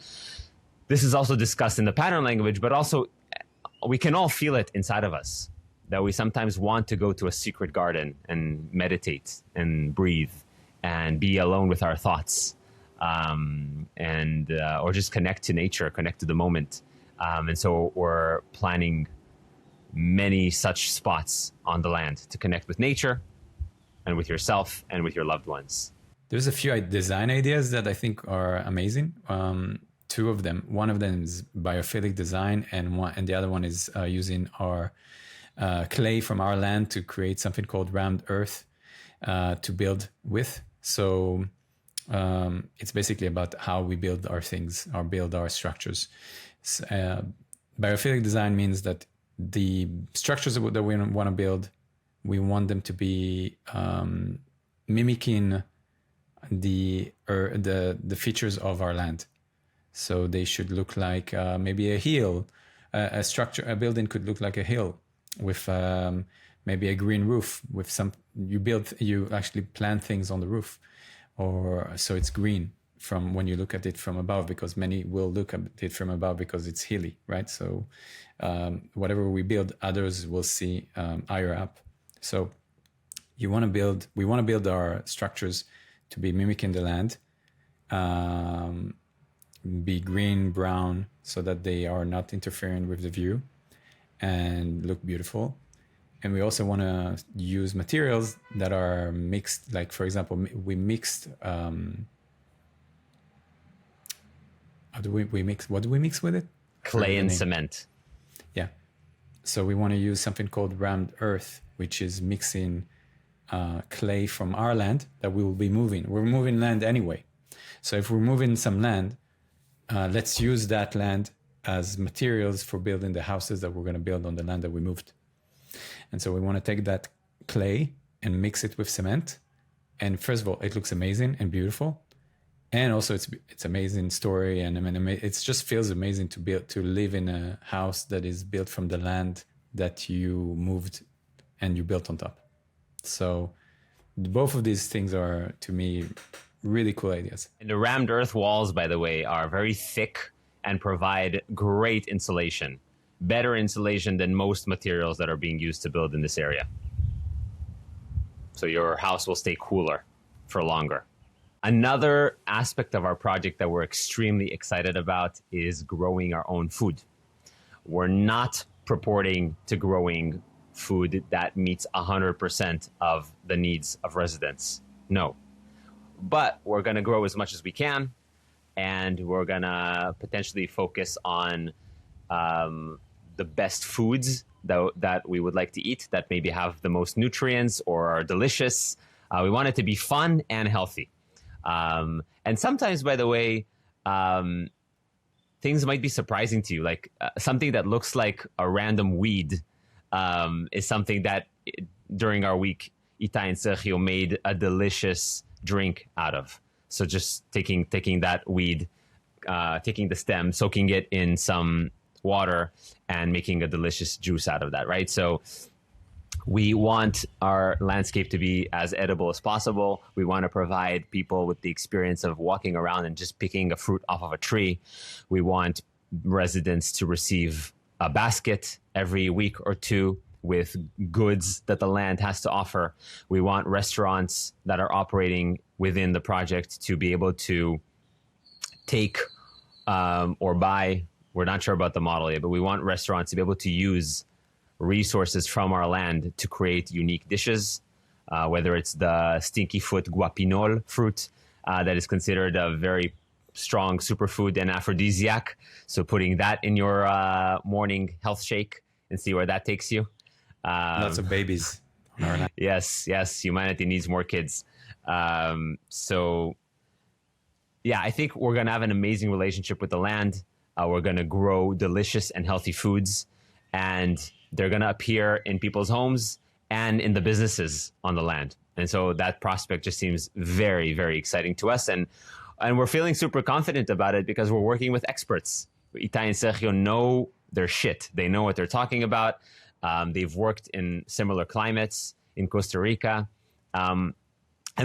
this is also discussed in the pattern language, but also we can all feel it inside of us that we sometimes want to go to a secret garden and meditate and breathe and be alone with our thoughts. Or just connect to nature, connect to the moment. And so we're planning many such spots on the land to connect with nature and with yourself and with your loved ones. There's a few design ideas that I think are amazing. Two of them. One of them is biophilic design, and the other one is using our clay from our land to create something called rammed earth to build with. So it's basically about how we build our things or build our structures. Biophilic design means that the structures that we want to build, we want them to be mimicking the features of our land. So they should look like maybe a hill. A building could look like a hill with maybe a green roof with you actually plant things on the roof, or so it's green from when you look at it from above, because many will look at it from above because it's hilly, right? So whatever we build, others will see higher up. So we want to build our structures to be mimicking the land, be green, brown, so that they are not interfering with the view and look beautiful. And we also want to use materials that are mixed. Like, for example, we mixed. What do we mix with it? Clay and cement. Yeah. So we want to use something called rammed earth, which is mixing clay from our land that we will be moving. We're moving land anyway. So if we're moving some land, let's use that land as materials for building the houses that we're going to build on the land that we moved. And so we want to take that clay and mix it with cement. And first of all, it looks amazing and beautiful. And also it's amazing story. And I mean, it just feels amazing to live in a house that is built from the land that you moved and you built on top. So both of these things are, to me, really cool ideas. And the rammed earth walls, by the way, are very thick and provide great insulation, better insulation than most materials that are being used to build in this area. So your house will stay cooler for longer. Another aspect of our project that we're extremely excited about is growing our own food. We're not purporting to growing food that meets 100% of the needs of residents. No. But we're going to grow as much as we can, and we're going to potentially focus on the best foods that we would like to eat that maybe have the most nutrients or are delicious. We want it to be fun and healthy. And sometimes, by the way, things might be surprising to you. Like something that looks like a random weed is something that during our week, Itai and Sergio made a delicious drink out of. So just taking that weed, taking the stem, soaking it in some water and making a delicious juice out of that, right? So we want our landscape to be as edible as possible. We want to provide people with the experience of walking around and just picking a fruit off of a tree. We want residents to receive a basket every week or two with goods that the land has to offer. We want restaurants that are operating within the project to be able to take or buy. We're not sure about the model yet, but we want restaurants to be able to use resources from our land to create unique dishes, whether it's the stinky foot guapinol fruit that is considered a very strong superfood and aphrodisiac. So putting that in your morning health shake and see where that takes you. Lots of babies. Yes, humanity needs more kids. So yeah, I think we're going to have an amazing relationship with the land. We're going to grow delicious and healthy foods, and they're going to appear in people's homes and in the businesses on the land. And so that prospect just seems very, very exciting to us. And we're feeling super confident about it because we're working with experts. Itai and Sergio know their shit. They know what they're talking about. They've worked in similar climates in Costa Rica. And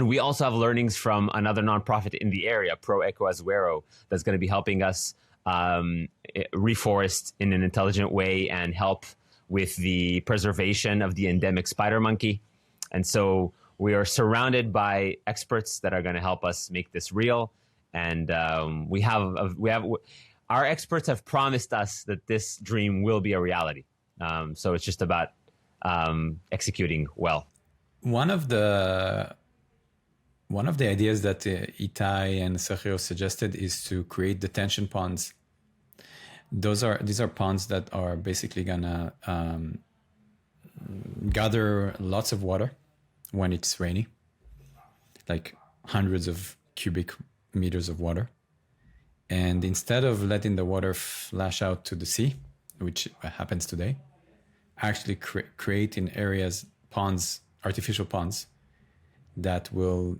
we also have learnings from another nonprofit in the area, Pro Eco Azuero, that's going to be helping us reforest in an intelligent way and help with the preservation of the endemic spider monkey. And so we are surrounded by experts that are going to help us make this real. And we have our experts have promised us that this dream will be a reality. So it's just about executing well. One of the ideas that Itai and Sergio suggested is to create detention ponds. These are ponds that are basically gonna gather lots of water when it's rainy, like hundreds of cubic meters of water. And instead of letting the water flash out to the sea, which happens today, actually create in areas ponds, artificial ponds, that will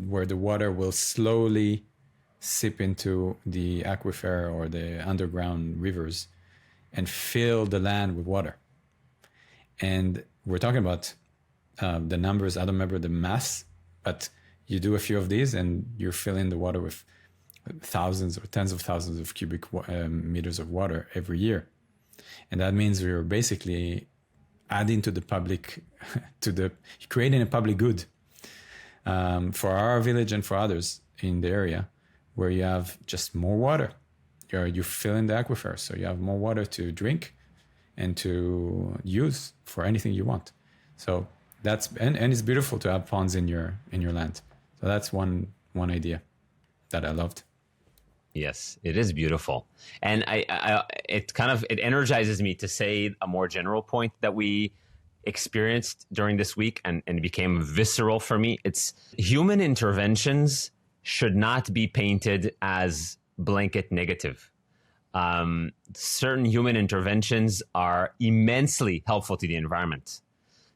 where the water will slowly seep into the aquifer or the underground rivers and fill the land with water. And we're talking about the numbers. I don't remember the mass, but you do a few of these and you're filling the water with thousands or tens of thousands of cubic meters of water every year. And that means we're basically adding to the public, creating a public good for our village and for others in the area, where you have just more water. You're filling the aquifer, so you have more water to drink and to use for anything you want. So that's and it's beautiful to have ponds in your land. So that's one idea that I loved. Yes, it is beautiful. And it energizes me to say a more general point that we experienced during this week and it became visceral for me. It's human interventions should not be painted as blanket negative. Certain human interventions are immensely helpful to the environment.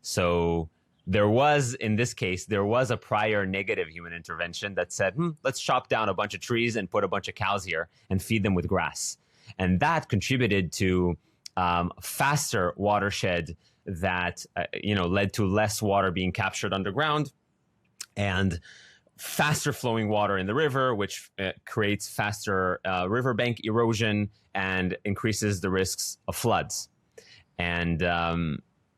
So in this case, there was a prior negative human intervention that said, let's chop down a bunch of trees and put a bunch of cows here and feed them with grass. And that contributed to faster watershed that led to less water being captured underground and faster flowing water in the river, which creates faster riverbank erosion and increases the risks of floods. And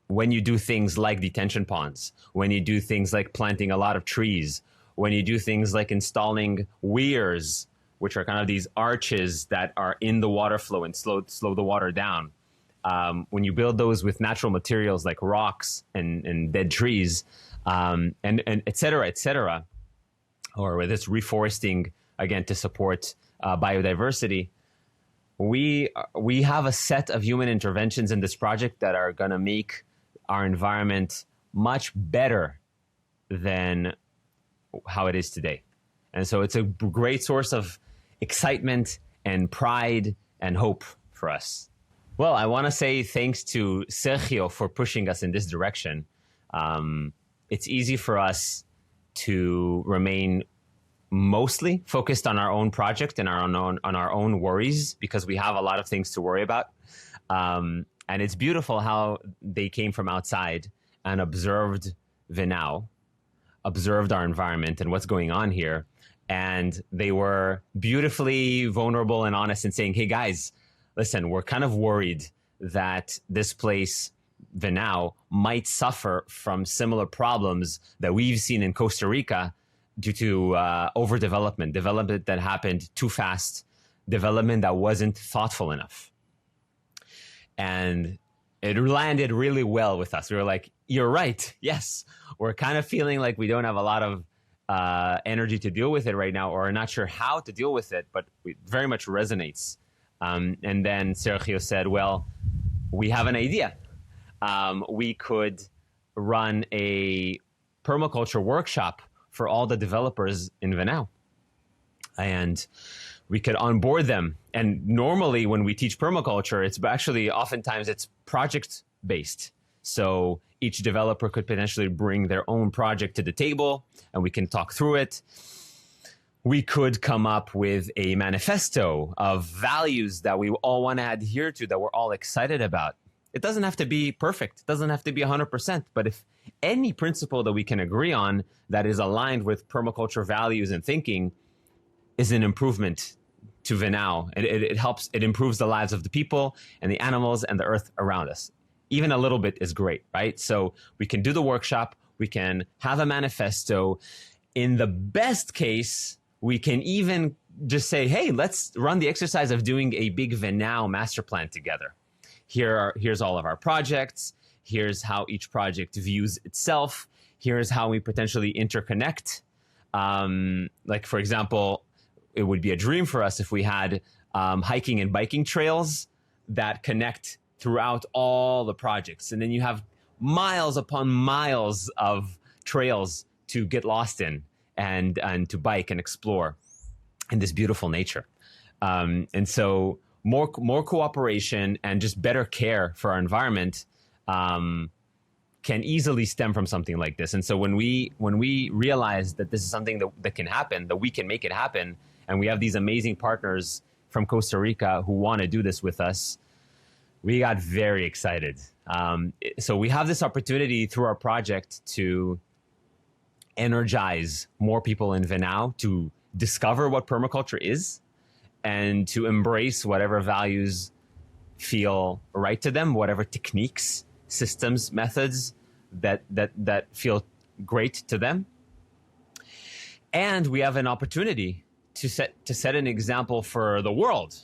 when you do things like detention ponds, when you do things like planting a lot of trees, when you do things like installing weirs, which are kind of these arches that are in the water flow and slow the water down, when you build those with natural materials like rocks and dead trees, and et cetera, or whether it's reforesting, again, to support biodiversity, we have a set of human interventions in this project that are going to make our environment much better than how it is today. And so it's a great source of excitement and pride and hope for us. Well, I want to say thanks to Sergio for pushing us in this direction. It's easy for us to remain mostly focused on our own project and on our own worries, because we have a lot of things to worry about. And it's beautiful how they came from outside and observed Venao, observed our environment and what's going on here. And they were beautifully vulnerable and honest in saying, hey guys, listen, we're kind of worried that this place, Venao, might suffer from similar problems that we've seen in Costa Rica due to overdevelopment, development that happened too fast, development that wasn't thoughtful enough. And it landed really well with us. We were like, you're right. Yes, we're kind of feeling like we don't have a lot of energy to deal with it right now, or are not sure how to deal with it, but it very much resonates. And then Sergio said, well, we have an idea. We could run a permaculture workshop for all the developers in Venao. And we could onboard them. And normally when we teach permaculture, it's actually oftentimes it's project based. So each developer could potentially bring their own project to the table and we can talk through it. We could come up with a manifesto of values that we all want to adhere to, that we're all excited about. It doesn't have to be perfect. It doesn't have to be 100%. But if any principle that we can agree on that is aligned with permaculture values and thinking is an improvement to Venao. It helps, it improves the lives of the people and the animals and the earth around us. Even a little bit is great, right? So we can do the workshop. We can have a manifesto. In the best case, we can even just say, hey, let's run the exercise of doing a big Venao master plan together. Here's all of our projects. Here's how each project views itself. Here's how we potentially interconnect. Like, for example, it would be a dream for us if we had hiking and biking trails that connect throughout all the projects. And then you have miles upon miles of trails to get lost in and to bike and explore in this beautiful nature. And so more cooperation and just better care for our environment can easily stem from something like this. And so when we realize that this is something that can happen, that we can make it happen, and we have these amazing partners from Costa Rica who want to do this with us, we got very excited. So we have this opportunity through our project to energize more people in Venao to discover what permaculture is and to embrace whatever values feel right to them, whatever techniques, systems, methods that feel great to them. And we have an opportunity to set an example for the world.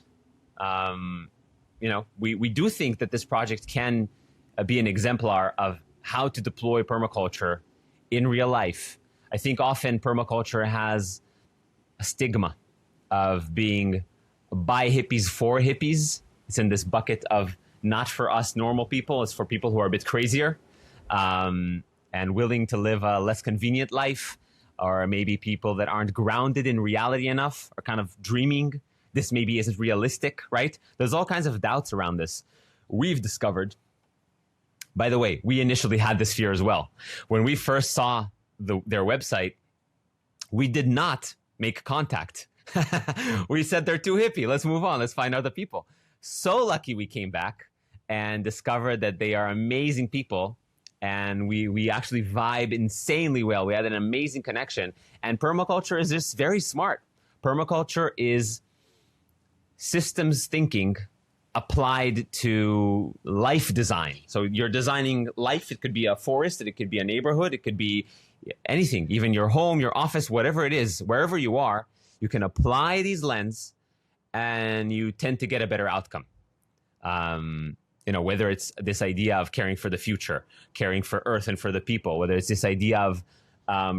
We do think that this project can be an exemplar of how to deploy permaculture in real life. I think often permaculture has a stigma of being by hippies for hippies. It's in this bucket of not for us normal people. It's for people who are a bit crazier and willing to live a less convenient life, or maybe people that aren't grounded in reality enough, or kind of dreaming. This maybe isn't realistic, right? There's all kinds of doubts around this. We've discovered, by the way, we initially had this fear as well. When we first saw their website, we did not make contact. We said they're too hippie. Let's move on. Let's find other people. So lucky we came back and discovered that they are amazing people. And we actually vibe insanely well. We had an amazing connection. And permaculture is just very smart. Permaculture is systems thinking applied to life design. So you're designing life. It could be a forest, it could be a neighborhood, it could be anything, even your home, your office, whatever it is, wherever you are, you can apply these lenses and you tend to get a better outcome. Whether it's this idea of caring for the future, caring for Earth and for the people, whether it's this idea of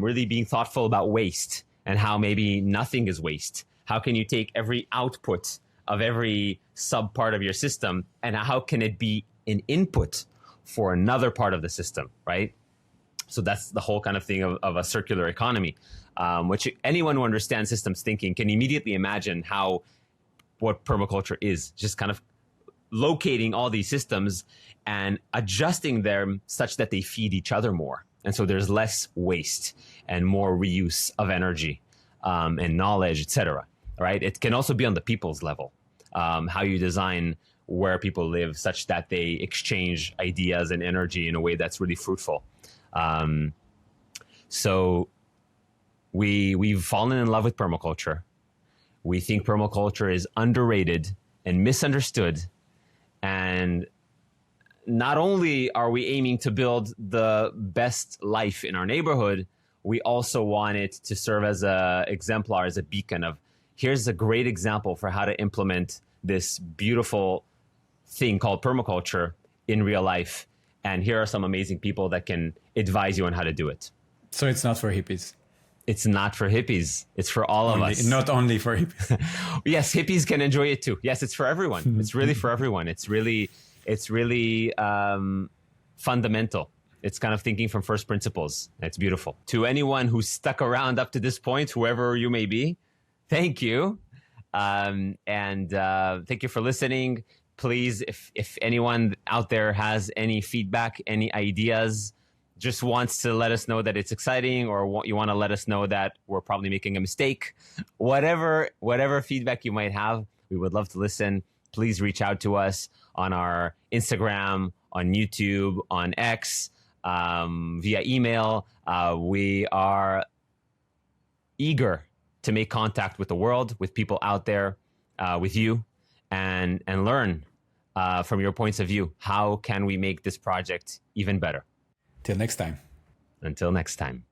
really being thoughtful about waste and how maybe nothing is waste. How can you take every output of every sub part of your system and how can it be an input for another part of the system, right? So that's the whole kind of thing of a circular economy, which anyone who understands systems thinking can immediately imagine what permaculture is, just kind of locating all these systems and adjusting them such that they feed each other more. And so there's less waste and more reuse of energy and knowledge, etc. Right? It can also be on the people's level, how you design where people live such that they exchange ideas and energy in a way that's really fruitful. So we've fallen in love with permaculture. We think permaculture is underrated and misunderstood. And not only are we aiming to build the best life in our neighborhood, we also want it to serve as a exemplar, as a beacon of, here's a great example for how to implement this beautiful thing called permaculture in real life. And here are some amazing people that can advise you on how to do it. So it's not for hippies. It's not for hippies. It's for all of us. Not only for hippies. Yes, hippies can enjoy it too. Yes, it's for everyone. It's really for everyone. It's really fundamental. It's kind of thinking from first principles. It's beautiful. To anyone who's stuck around up to this point, whoever you may be, thank you. And thank you for listening. Please, if anyone out there has any feedback, any ideas, just wants to let us know that it's exciting, or you want to let us know that we're probably making a mistake, whatever feedback you might have, we would love to listen. Please reach out to us on our Instagram, on YouTube, on X, via email. We are eager to make contact with the world, with people out there, with you, and learn from your points of view. How can we make this project even better? Till next time. Until next time.